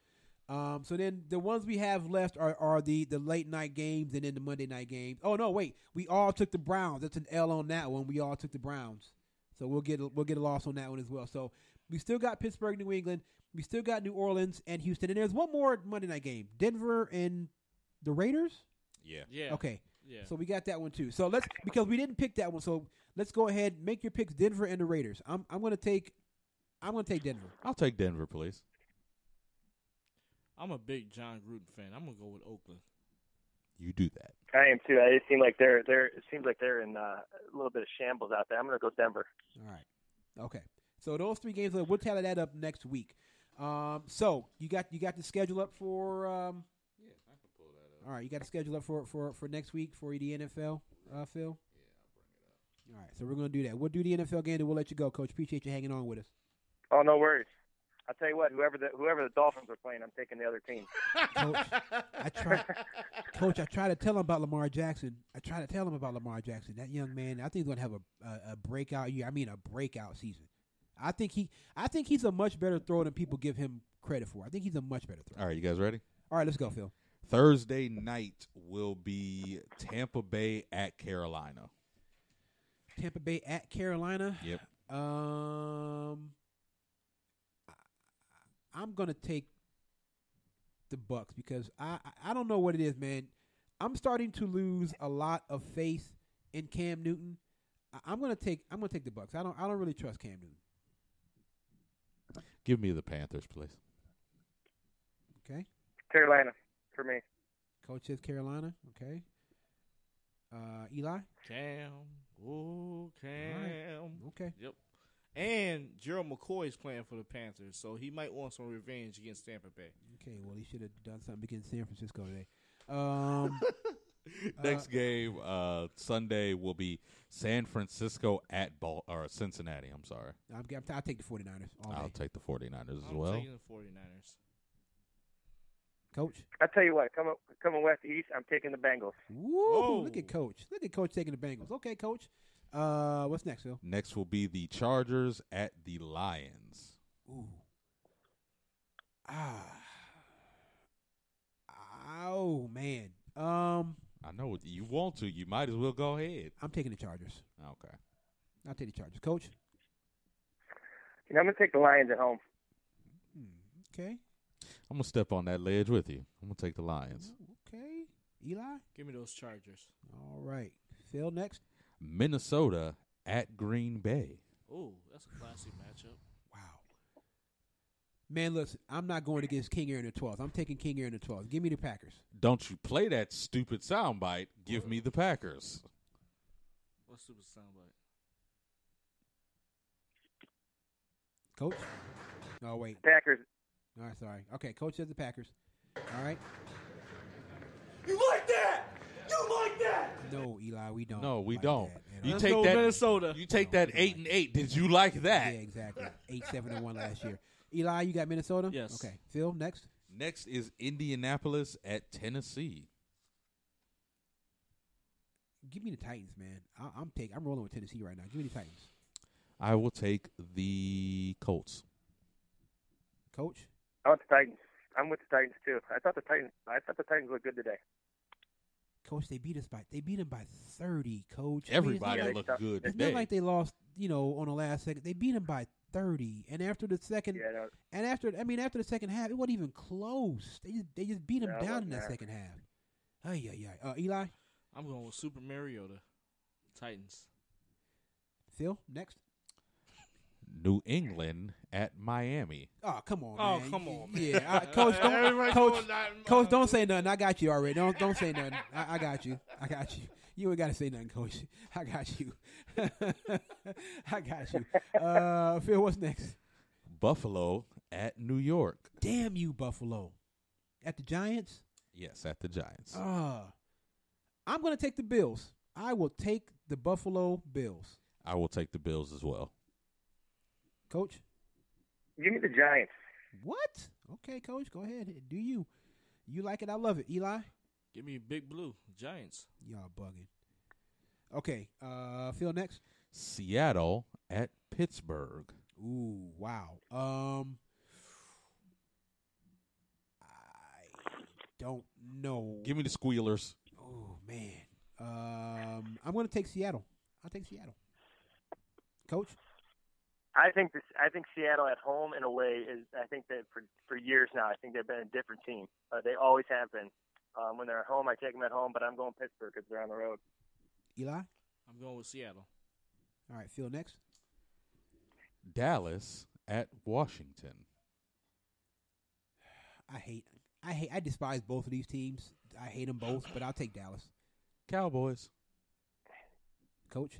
So then the ones we have left are the late night games and then the Monday night games. Oh no, wait. We all took the Browns. That's an L on that one. We all took the Browns. So we'll get a loss on that one as well. So we still got Pittsburgh, New England. We still got New Orleans and Houston. And there's one more Monday night game. Denver and the Raiders? Yeah. Yeah. Okay. Yeah. So we got that one too. So because we didn't pick that one, so let's go ahead and make your picks. Denver and the Raiders. I'm gonna take Denver. I'll take Denver, please. I'm a big John Gruden fan. I'm gonna go with Oakland. You do that. I am too. It seems like they're in a little bit of shambles out there. I'm going to go Denver. All right. Okay. So those three games, we'll tally that up next week. So you got the schedule up for. Yeah, I can pull that up. All right, you got the schedule up for next week for the NFL, Phil. Yeah, I'll bring it up. All right, so we're gonna do that. We'll do the NFL game, and we'll let you go, Coach. Appreciate you hanging on with us. Oh, no worries. I'll tell you what, whoever the Dolphins are playing, I'm taking the other team. Coach, I try to tell him about Lamar Jackson. That young man, I think he's going to have a breakout year. I mean, a breakout season. I think he's a much better thrower than people give him credit for. I think he's a much better thrower. All right, you guys ready? All right, let's go, Phil. Thursday night will be Tampa Bay at Carolina. Tampa Bay at Carolina? Yep. I'm going to take the Bucks because I don't know what it is, man. I'm starting to lose a lot of faith in Cam Newton. I'm going to take the Bucks. I don't really trust Cam Newton. Give me the Panthers, please. Okay. Carolina for me. Coach says Carolina. Okay. Eli? Cam. Ooh, Cam. Right. Okay. Yep. And Gerald McCoy is playing for the Panthers, so he might want some revenge against Tampa Bay. Okay, well, he should have done something against San Francisco today. Next game, Sunday, will be San Francisco at Cincinnati. I'm sorry. I'll take the 49ers all day. I'll take the 49ers as I'm well. taking the 49ers. Coach? I tell you what, coming west to east, I'm taking the Bengals. Woo! Look at Coach. Look at Coach taking the Bengals. Okay, Coach. What's next, Phil? Next will be the Chargers at the Lions. Ooh. Oh man. I know you want to. You might as well go ahead. I'm taking the Chargers. Okay. I'll take the Chargers. Coach? I'm going to take the Lions at home. Okay. I'm going to step on that ledge with you. I'm going to take the Lions. Okay. Eli? Give me those Chargers. All right. Phil, next. Minnesota at Green Bay. Oh, that's a classic matchup. Wow. Man, listen, I'm not going against King Aaron the 12th. I'm taking King Aaron the 12th. Give me the Packers. Don't you play that stupid soundbite. Give me the Packers. What stupid soundbite? Coach? Oh, wait. Packers. All right, sorry. Okay, Coach says the Packers. All right. You like that? You like that? No, Eli, we don't. No, we like don't. that. You Let's take go that Minnesota. You take No, that we don't 8-8. Did you like that? Yeah, exactly. 8-7-1 last year. Eli, you got Minnesota? Yes. Okay. Phil, next. Next is Indianapolis at Tennessee. Give me the Titans, man. I'm rolling with Tennessee right now. Give me the Titans. I will take the Colts. Coach? I want the Titans. I'm with the Titans too. I thought the Titans looked good today. Coach, they beat them by 30, Coach. Everybody I mean, looked good it's today. not like they lost, on the last second. They beat them by 30, and after the second, after the second half, it wasn't even close. They just beat them down in that second half. Eli, I'm going with Super Mariota. Titans. Phil, next. New England at Miami. Oh, come on, Oh, man. come on, man. Yeah, Coach, Coach, don't say nothing. I got you already. Don't say nothing. I got you. You ain't got to say nothing, Coach. I got you. I got you. Phil, what's next? Buffalo at New York. Damn you, Buffalo. At the Giants? Yes, at the Giants. I'm going to take the Bills. I will take the Buffalo Bills. I will take the Bills as well. Coach? Give me the Giants. What? Okay, Coach, go ahead. Do you. You like it? I love it. Eli? Give me Big Blue. Giants. Y'all bugging. Okay, Phil, next. Seattle at Pittsburgh. Ooh, wow. I don't know. Give me the Squealers. Oh, man. I'm going to take Seattle. I'll take Seattle. Coach? I think Seattle at home and away is. I think that for years now, I think they've been a different team. They always have been. When they're at home, I take them at home, but I'm going Pittsburgh because they're on the road. Eli? I'm going with Seattle. All right, Phil, next. Dallas at Washington. I despise both of these teams. I hate them both, but I'll take Dallas. Cowboys. Coach?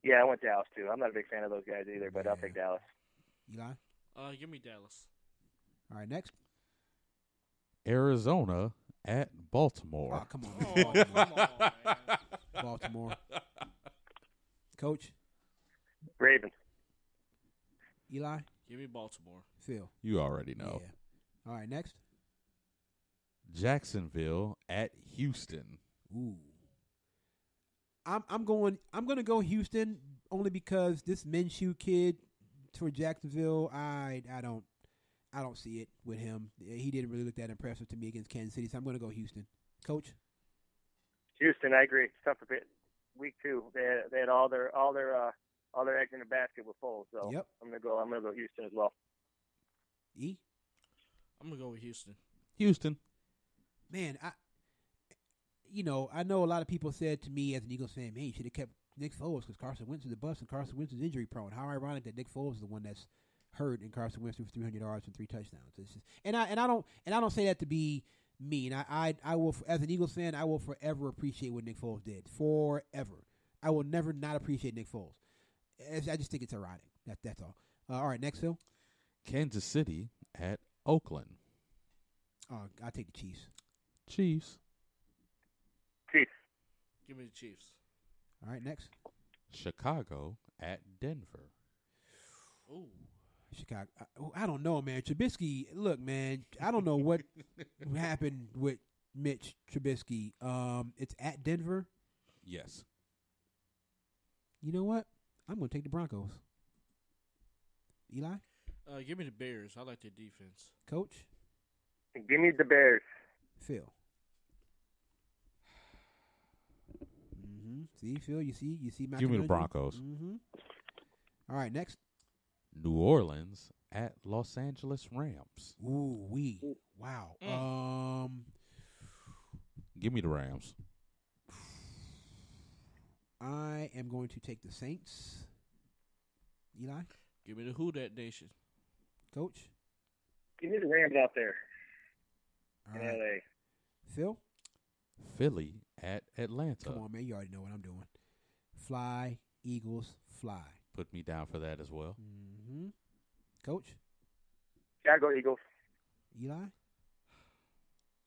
Yeah, I went Dallas too. I'm not a big fan of those guys either, but I'll take Dallas. Eli? Give me Dallas. All right, next. Arizona at Baltimore. Oh, come on. Oh, come on, man. Baltimore. Coach? Ravens. Eli? Give me Baltimore. Phil? You already know. Yeah. All right, next. Jacksonville at Houston. Ooh. I'm going to go Houston only because this Minshew kid for Jacksonville, I don't see it with him. He didn't really look that impressive to me against Kansas City, so I'm going to go Houston. Coach? Houston, I agree. It's tough a bit. Week 2, they had all their eggs in the basket were full. So Yep. I'm gonna go Houston as well. E? I'm gonna go with Houston. Houston. Man, I know a lot of people said to me as an Eagles fan, man, you should have kept Nick Foles because Carson Wentz is the bust and Carson Wentz is injury prone. How ironic that Nick Foles is the one that's hurt and Carson Wentz threw 300 yards and 3 touchdowns. It's just, and I don't say that to be mean. I will, as an Eagles fan, I will forever appreciate what Nick Foles did. Forever. I will never not appreciate Nick Foles. I just think it's ironic. That's all. All right, next, Phil. Kansas City at Oakland. I'll take the Chiefs. Chiefs. Chiefs. Give me the Chiefs. All right, next. Chicago at Denver. Ooh. Chicago. I don't know, man. Trubisky, look, man, I don't know what happened with Mitch Trubisky. It's at Denver. Yes. You know what? I'm going to take the Broncos. Eli? Give me the Bears. I like their defense. Coach? Give me the Bears. Phil? Mm-hmm. See, Phil, you see my Give me the conundrum? Broncos. Mm-hmm. All right, next. New Orleans at Los Angeles Rams. Ooh, wow. Give me the Rams. I am going to take the Saints. Eli? Give me the Who Dat Nation. Coach? Give me the Rams out there All in right. LA. Phil? Philly at Atlanta. Come on, man. You already know what I'm doing. Fly, Eagles, fly. Put me down for that as well. Mm-hmm. Coach? Gotta go Eagles. Eli?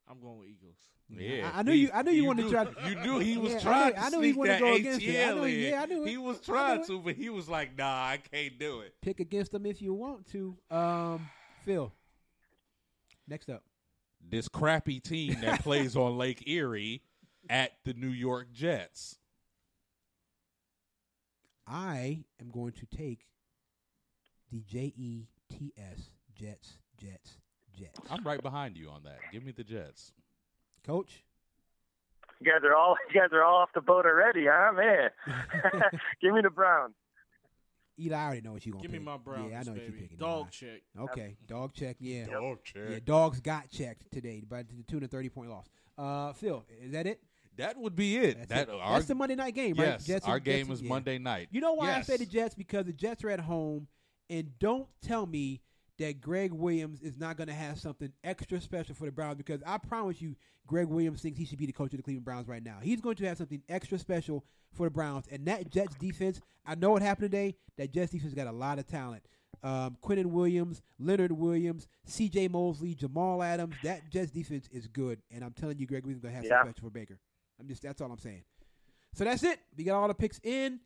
I'm going with Eagles. Yeah, I knew you wanted to try to. You knew he was Yeah, trying I to knew he sneak wanted that to go against it. I ATL knew he- in. yeah, I knew it. He was I trying knew it. to, but he was like, "Nah, I can't do it." Pick against them if you want to. Phil. Next up. This crappy team that plays on Lake Erie at the New York Jets. I am going to take the Jets, Jets. I'm right behind you on that. Give me the Jets. Coach? You guys are all off the boat already, huh, man? Give me the Browns. Eli, I already know what you're going to Give pick. me my Browns, Yeah, I know what baby. you're picking. Dog Eli. check. Okay, dog check, yeah. Dog check. Yeah, dogs got checked today by the 2 and 30-point loss. Phil, is that it? That would be it. That's the Monday night game, right? Yes, Jets our and- game Jets is and- Monday night. You know why Yes. I say the Jets? Because the Jets are at home, and don't tell me that Greg Williams is not going to have something extra special for the Browns, because I promise you Greg Williams thinks he should be the coach of the Cleveland Browns right now. He's going to have something extra special for the Browns, and that Jets defense, I know what happened today, that Jets defense got a lot of talent. Quinnen Williams, Leonard Williams, C.J. Mosley, Jamal Adams, that Jets defense is good, and I'm telling you Greg Williams is going to have something special for Baker. That's all I'm saying. So that's it. We got all the picks in.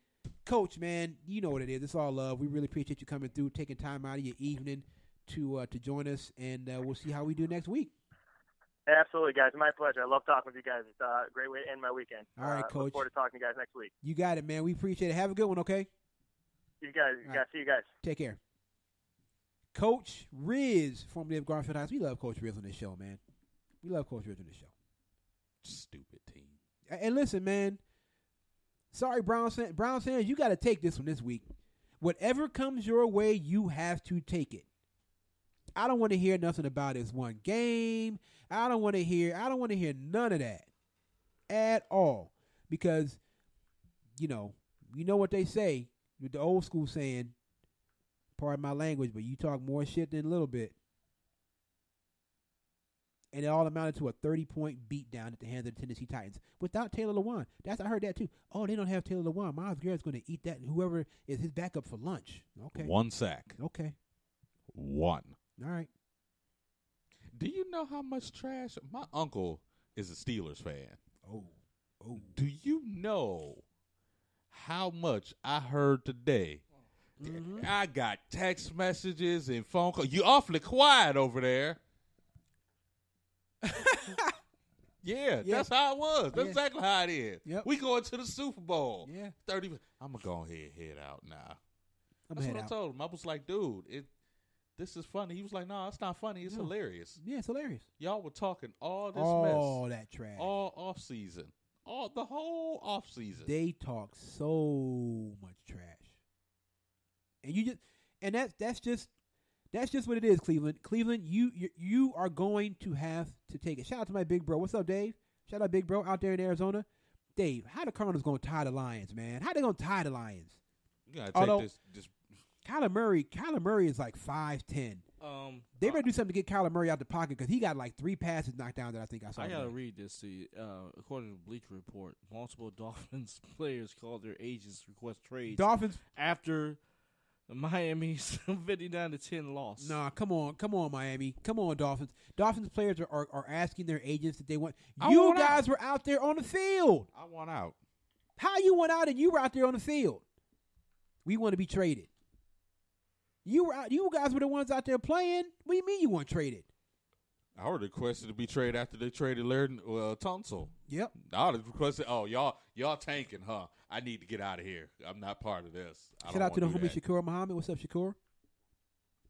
Coach, man, you know what it is. It's all love. We really appreciate you coming through, taking time out of your evening to join us, and we'll see how we do next week. Absolutely, guys. My pleasure. I love talking with you guys. It's a great way to end my weekend. All right, Coach. Look forward to talking to you guys next week. You got it, man. We appreciate it. Have a good one, okay? You guys. See you guys. Take care. Coach Riz, formerly of Garfield Heights. We love Coach Riz on this show, man. We love Coach Riz on this show. Stupid team. And listen, man. Sorry, Browns fans, you got to take this one this week. Whatever comes your way, you have to take it. I don't want to hear nothing about this one game. I don't want to hear none of that at all, because you know what they say with the old school saying, pardon my language, but you talk more shit than a little bit. And it all amounted to a 30-point beatdown at the hands of the Tennessee Titans without Taylor Lewan. I heard that too. Oh, they don't have Taylor Lewan. Myles Garrett's going to eat that. Whoever is his backup for lunch. Okay. 1 sack. Okay. 1. All right. Do you know how much trash? My uncle is a Steelers fan. Oh. Do you know how much I heard today? Mm-hmm. I got text messages and phone calls. You awfully quiet over there. Yeah, that's how it was. That's exactly how it is. Yep. We going to the Super Bowl. Yeah. 30. I'm going to go ahead and head out now. That's head what I out. told him. I was like, dude, this is funny. He was like, no, it's not funny. It's hilarious. Yeah, it's hilarious. Y'all were talking all this mess. All that trash. All off season. The whole off season. They talk so much trash. And that's just what it is, Cleveland. Cleveland, you are going to have to take it. Shout out to my big bro. What's up, Dave? Shout out big bro out there in Arizona. Dave, how the Cardinals going to tie the Lions, man? How they going to tie the Lions? You got to take this. Kyler Murray is like 5'10". They better do something to get Kyler Murray out the pocket, because he got like 3 passes knocked down that I think I saw. I got to read this to you. According to the Bleacher Report, multiple Dolphins players called their agents request trades. Dolphins after Miami's 59-10 loss. Nah, come on, Miami. Come on, Dolphins. Dolphins players are asking their agents that they want. You guys were out there on the field. I want out. How you went out and you were out there on the field? We want to be traded. You were out. You guys were the ones out there playing. What do you mean you weren't traded? I would have requested to be traded after they traded Larry Tunsil. Yep. I would have requested, y'all tanking, huh? I need to get out of here. I'm not part of this. Shout out to the homie Shakur Muhammad. What's up, Shakur?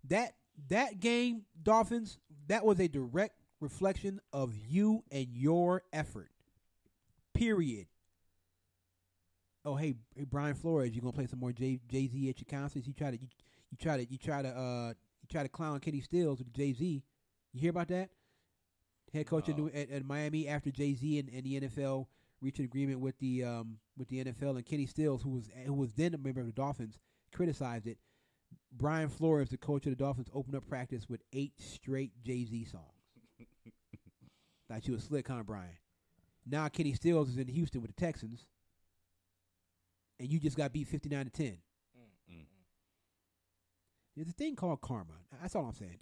That game, Dolphins, that was a direct reflection of you and your effort. Period. Oh, hey, Brian Flores, you gonna play some more Jay-Z at your concerts? You try to clown Kenny Stills with Jay-Z. You hear about that? Head coach at Miami after Jay-Z and the NFL reached an agreement with the NFL, and Kenny Stills, who was then a member of the Dolphins, criticized it. Brian Flores, the coach of the Dolphins, opened up practice with 8 straight Jay-Z songs. Like you was slick, huh, Brian? Now Kenny Stills is in Houston with the Texans, and you just got beat 59-10. There's a thing called karma. That's all I'm saying.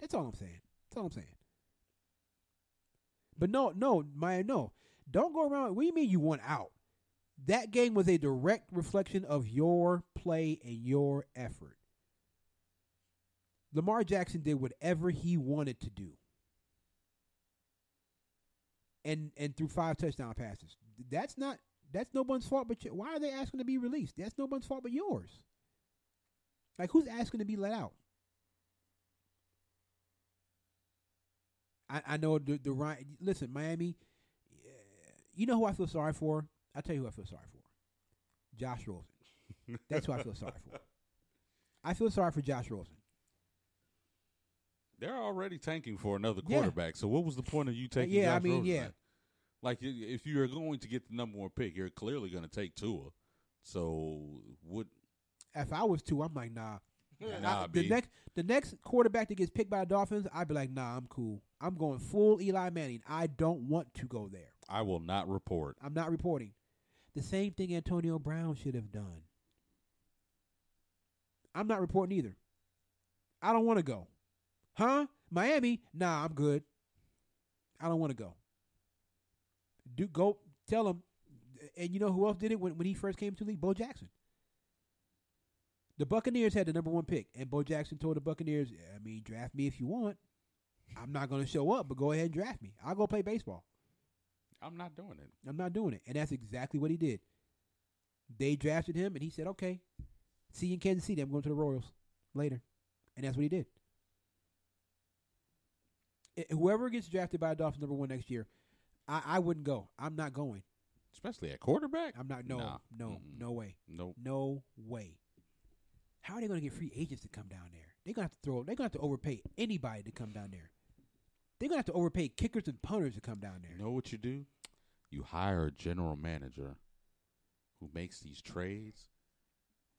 But no. Don't go around. What do you mean you won out? That game was a direct reflection of your play and your effort. Lamar Jackson did whatever he wanted to do. And threw 5 touchdown passes. That's no one's fault but you. Why are they asking to be released? That's no one's fault but yours. Like, who's asking to be let out? I know the listen, Miami, you know who I feel sorry for? I'll tell you who I feel sorry for. Josh Rosen. That's who I feel sorry for. I feel sorry for Josh Rosen. They're already tanking for another quarterback. So what was the point of you taking Josh Rosen? Then? Like, if you're going to get the number 1 pick, you're clearly going to take Tua. So what? If I was Tua, I'm like, nah. Nah, the next quarterback that gets picked by the Dolphins, I'd be like, nah, I'm cool. I'm going full Eli Manning. I don't want to go there. I will not report. I'm not reporting. The same thing Antonio Brown should have done. I'm not reporting either. I don't want to go. Huh? Miami? Nah, I'm good. I don't want to go. Go tell him. And you know who else did it when he first came to the league? Bo Jackson. The Buccaneers had the number 1 pick, and Bo Jackson told the Buccaneers, draft me if you want. I'm not going to show up, but go ahead and draft me. I'll go play baseball. I'm not doing it. I'm not doing it. And that's exactly what he did. They drafted him, and he said, okay, see you in Kansas City. I'm going to the Royals later. And that's what he did. Whoever gets drafted by the Dolphins number 1 next year, I wouldn't go. I'm not going. Especially at quarterback? I'm not. No way. Nope. No way. How are they going to get free agents to come down there? They're going to have to overpay anybody to come down there. They're going to have to overpay kickers and punters to come down there. You know what you do? You hire a general manager who makes these trades,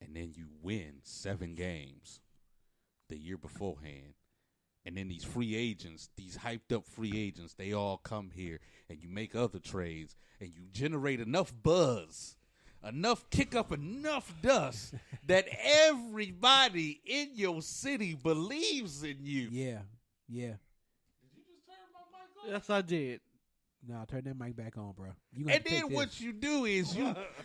and then you win 7 games the year beforehand. And then these free agents, these hyped up free agents, they all come here, and you make other trades, and you generate enough buzz, kick up enough dust that everybody in your city believes in you. Yeah. Did you just turn my mic on? Yes, I did. No, turn that mic back on, bro. And then what you do is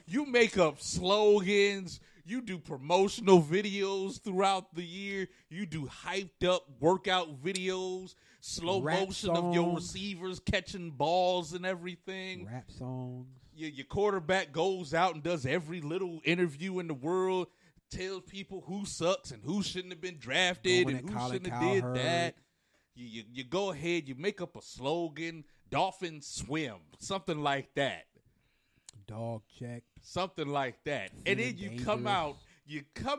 you make up slogans. You do promotional videos throughout the year. You do hyped up workout videos, slow motion of your receivers catching balls and everything. Rap songs. Your quarterback goes out and does every little interview in the world, tells people who sucks and who shouldn't have been drafted and who shouldn't have did that. You go ahead, you make up a slogan, Dolphins swim, something like that. Dog check. Something like that. And then you come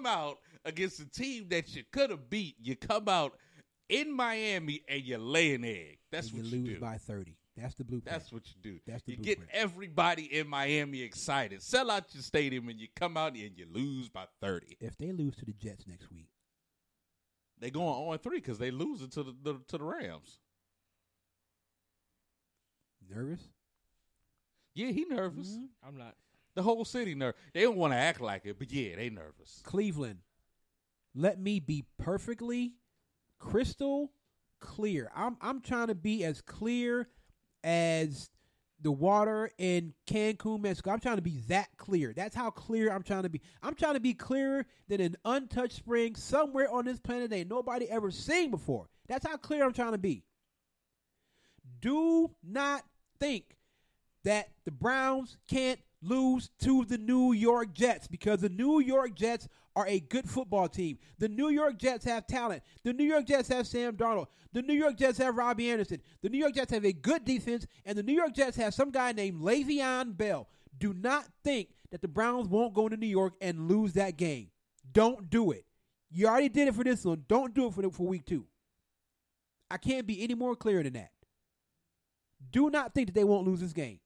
out against a team that you could have beat. You come out in Miami and you lay an egg. That's what you do. You lose by 30. That's the blueprint. That's what you do. You get everybody in Miami excited. Sell out your stadium and you come out and you lose by 30. If they lose to the Jets next week, they going 0-3 because they lose it to the Rams. Nervous? Yeah, he nervous. I'm not. The whole city nervous. They don't want to act like it, but yeah, they nervous. Cleveland, let me be perfectly crystal clear. I'm trying to be as clear as the water in Cancun, Mexico. I'm trying to be that clear. That's how clear I'm trying to be. I'm trying to be clearer than an untouched spring somewhere on this planet that nobody ever seen before. That's how clear I'm trying to be. Do not think that the Browns can't lose to the New York Jets because the New York Jets are a good football team. The New York Jets have talent. The New York Jets have Sam Darnold. The New York Jets have Robbie Anderson. The New York Jets have a good defense, and the New York Jets have some guy named Le'Veon Bell. Do not think that the Browns won't go to New York and lose that game. Don't do it. You already did it for this one. Don't do it for week 2. I can't be any more clear than that. Do not think that they won't lose this game.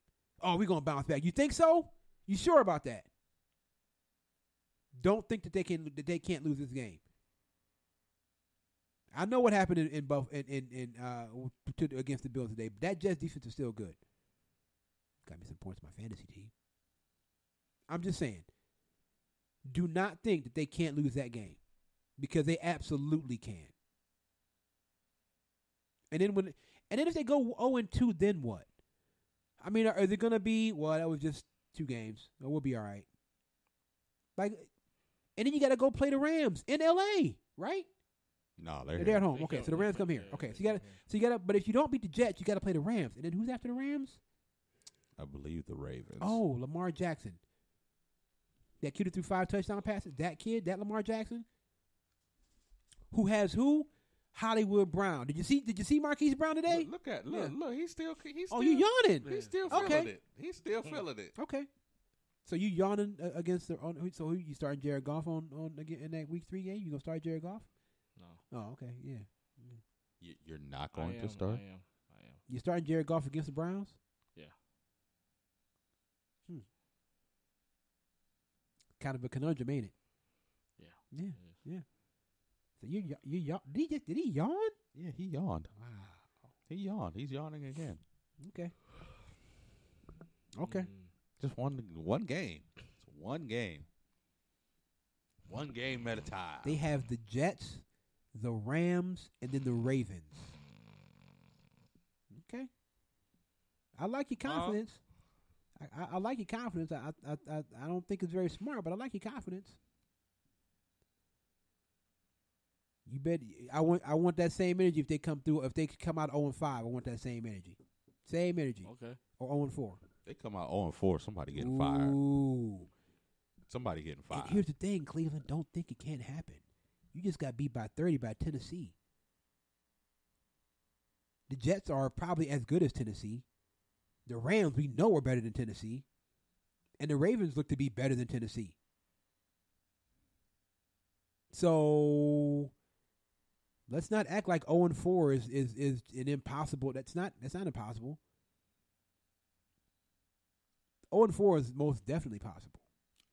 Oh, we're going to bounce back. You think so? You sure about that? Don't think that they can't lose this game. I know what happened in both against the Bills today, but that Jets defense is still good. Got me some points in my fantasy team. I'm just saying, do not think that they can't lose that game, because they absolutely can. And then if they go 0-2, then what? I mean, are they going to be? Well, that was just 2 games. We'll be all right. Like, and then you got to go play the Rams in L.A., right? No, they're at home. Okay, so the Rams come here. Okay, so you got to. But if you don't beat the Jets, you got to play the Rams. And then who's after the Rams? I believe the Ravens. Oh, Lamar Jackson. That kid who threw 5 touchdown passes. That kid, that Lamar Jackson, who has who? Hollywood Brown. Did you see Marquise Brown today? Look. He's still. Oh, you yawning? He's still feeling it. He's still feeling it. Okay. So you yawning against the? So who you starting Jared Goff on again in that Week 3 game? You gonna start Jared Goff? No. Oh, okay, yeah. You're not going to start. I am. You starting Jared Goff against the Browns? Yeah. Kind of a conundrum, ain't it? Yeah. Yeah. So you did he yawn? Yeah, he yawned. Wow. He yawned. He's yawning again. Okay. Just one game. It's one game. One game at a time. They have the Jets, the Rams, and then the Ravens. Okay. I like your confidence. I like your confidence. I don't think it's very smart, but I like your confidence. You bet. I want that same energy if they come through. If they come out 0-5, I want that same energy. Same energy. Okay. Or 0-4. They come out 0-4. Somebody getting fired. Ooh. Somebody getting fired. And here's the thing, Cleveland. Don't think it can't happen. You just got beat by 30 by Tennessee. The Jets are probably as good as Tennessee. The Rams, we know, are better than Tennessee. And the Ravens look to be better than Tennessee. So let's not act like 0-4 is an impossible. That's not impossible. 0-4 is most definitely possible.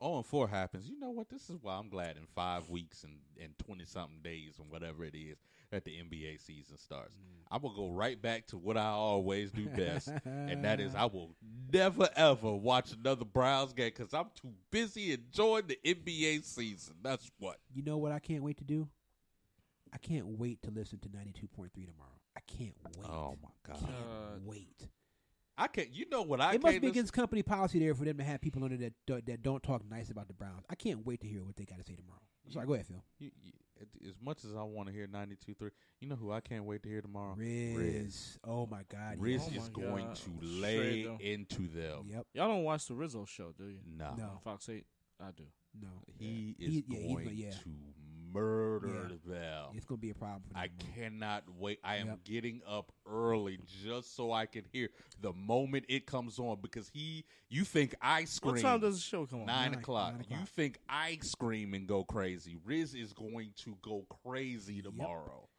0-4 happens. You know what? This is why I'm glad in 5 weeks and 20-something days and whatever it is that the NBA season starts. I will go right back to what I always do best, and that is I will never, ever watch another Browns game because I'm too busy enjoying the NBA season. That's what. You know what I can't wait to do? I can't wait to listen to 92.3 tomorrow. I can't wait. Oh, my God. Can't wait. I can't. You know what I It must be against company policy there for them to have people on there that don't talk nice about the Browns. I can't wait to hear what they got to say tomorrow. Sorry, go ahead, Phil. As much as I want to hear 92.3, you know who I can't wait to hear tomorrow? Riz. Oh, my God. Riz yeah. is going to lay into them. Yep. Y'all don't watch the Rizzo show, do you? No. Fox 8? I do. No. He is going to murder them. It's going to be a problem for them. I cannot wait. I am getting up early just so I can hear the moment it comes on because you think I scream. What time does the show come on? 9 o'clock. You think I scream and go crazy. Riz is going to go crazy tomorrow.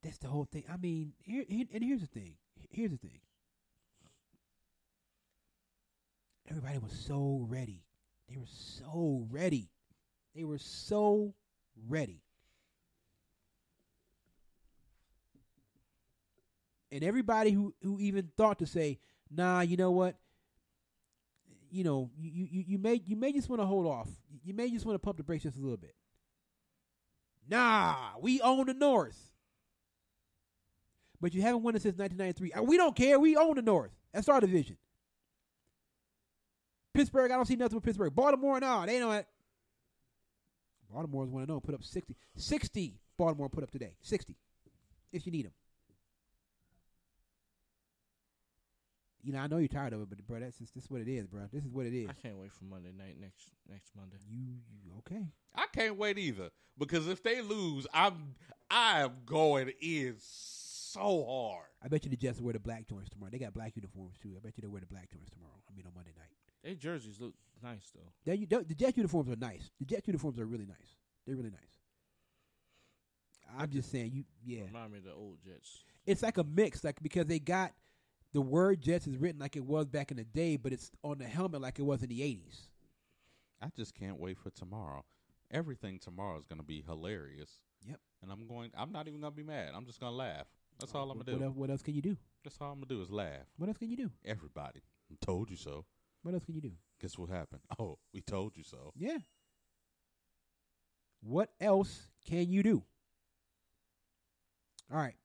That's the whole thing. I mean, here's the thing. Everybody was so ready. They were so ready. And everybody who even thought to say, nah, you know what? You know, you may just want to hold off. You may just want to pump the brakes just a little bit. Nah, we own the North. But you haven't won it since 1993. We don't care. We own the North. That's our division. Pittsburgh, I don't see nothing with Pittsburgh. Baltimore, no, they know it. Baltimore's 1-0, put up 60. 60 Baltimore put up today. 60. If you need them. You know, I know you're tired of it, but bro, this is what it is, bro. This is what it is. I can't wait for Monday night next Monday. You okay? I can't wait either because if they lose, I am going in so hard. I bet you the Jets wear the black joints tomorrow. They got black uniforms too. I bet you they wear the black joints tomorrow. I mean on Monday night. Their jerseys look nice though. The Jets uniforms are nice. The Jets uniforms are really nice. They're really nice. I'm just saying, Remind me of the old Jets. It's like a mix, like because they got the word Jets is written like it was back in the day, but it's on the helmet like it was in the 80s. I just can't wait for tomorrow. everything tomorrow is going to be hilarious. Yep. And I'm not even going to be mad. I'm just going to laugh. That's all I'm going to do. What else can you do? That's all I'm going to do is laugh. What else can you do? Everybody. Told you so. What else can you do? Guess what happened? Oh, we told you so. Yeah. What else can you do? All right.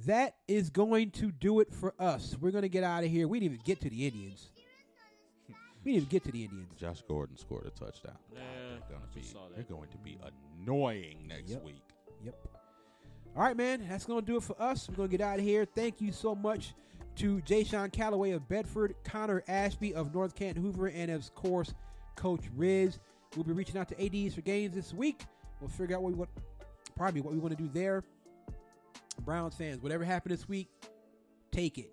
That is going to do it for us. We're going to get out of here. We didn't even get to the Indians. Josh Gordon scored a touchdown. Yeah, they're going to be annoying next week. Yep. All right, man. That's going to do it for us. We're going to get out of here. Thank you so much to Jesean Calloway of Bedford, Connor Ashby of North Canton Hoover, and of course, Coach Riz. We'll be reaching out to ADs for games this week. We'll figure out what we want to do there. Browns fans, whatever happened this week, take it.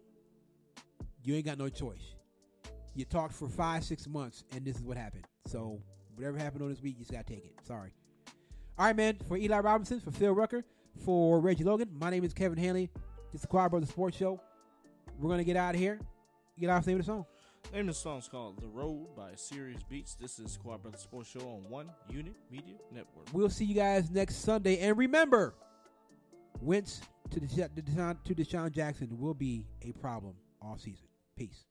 You ain't got no choice. You talked for 5-6 months, and this is what happened. So whatever happened on this week, you just got to take it. Sorry. All right, man. For Eli Robinson, for Phil Rucker, for Reggie Logan, my name is Kevin Hanley. This is the Quad Brothers Sports Show. We're going to get out of here. Get out the name of the song. The name of the song is called The Road by Serious Beats. This is Quad Brothers Sports Show on One Unit Media Network. We'll see you guys next Sunday. And remember, Wentz to Deshaun Jackson will be a problem all season. Peace.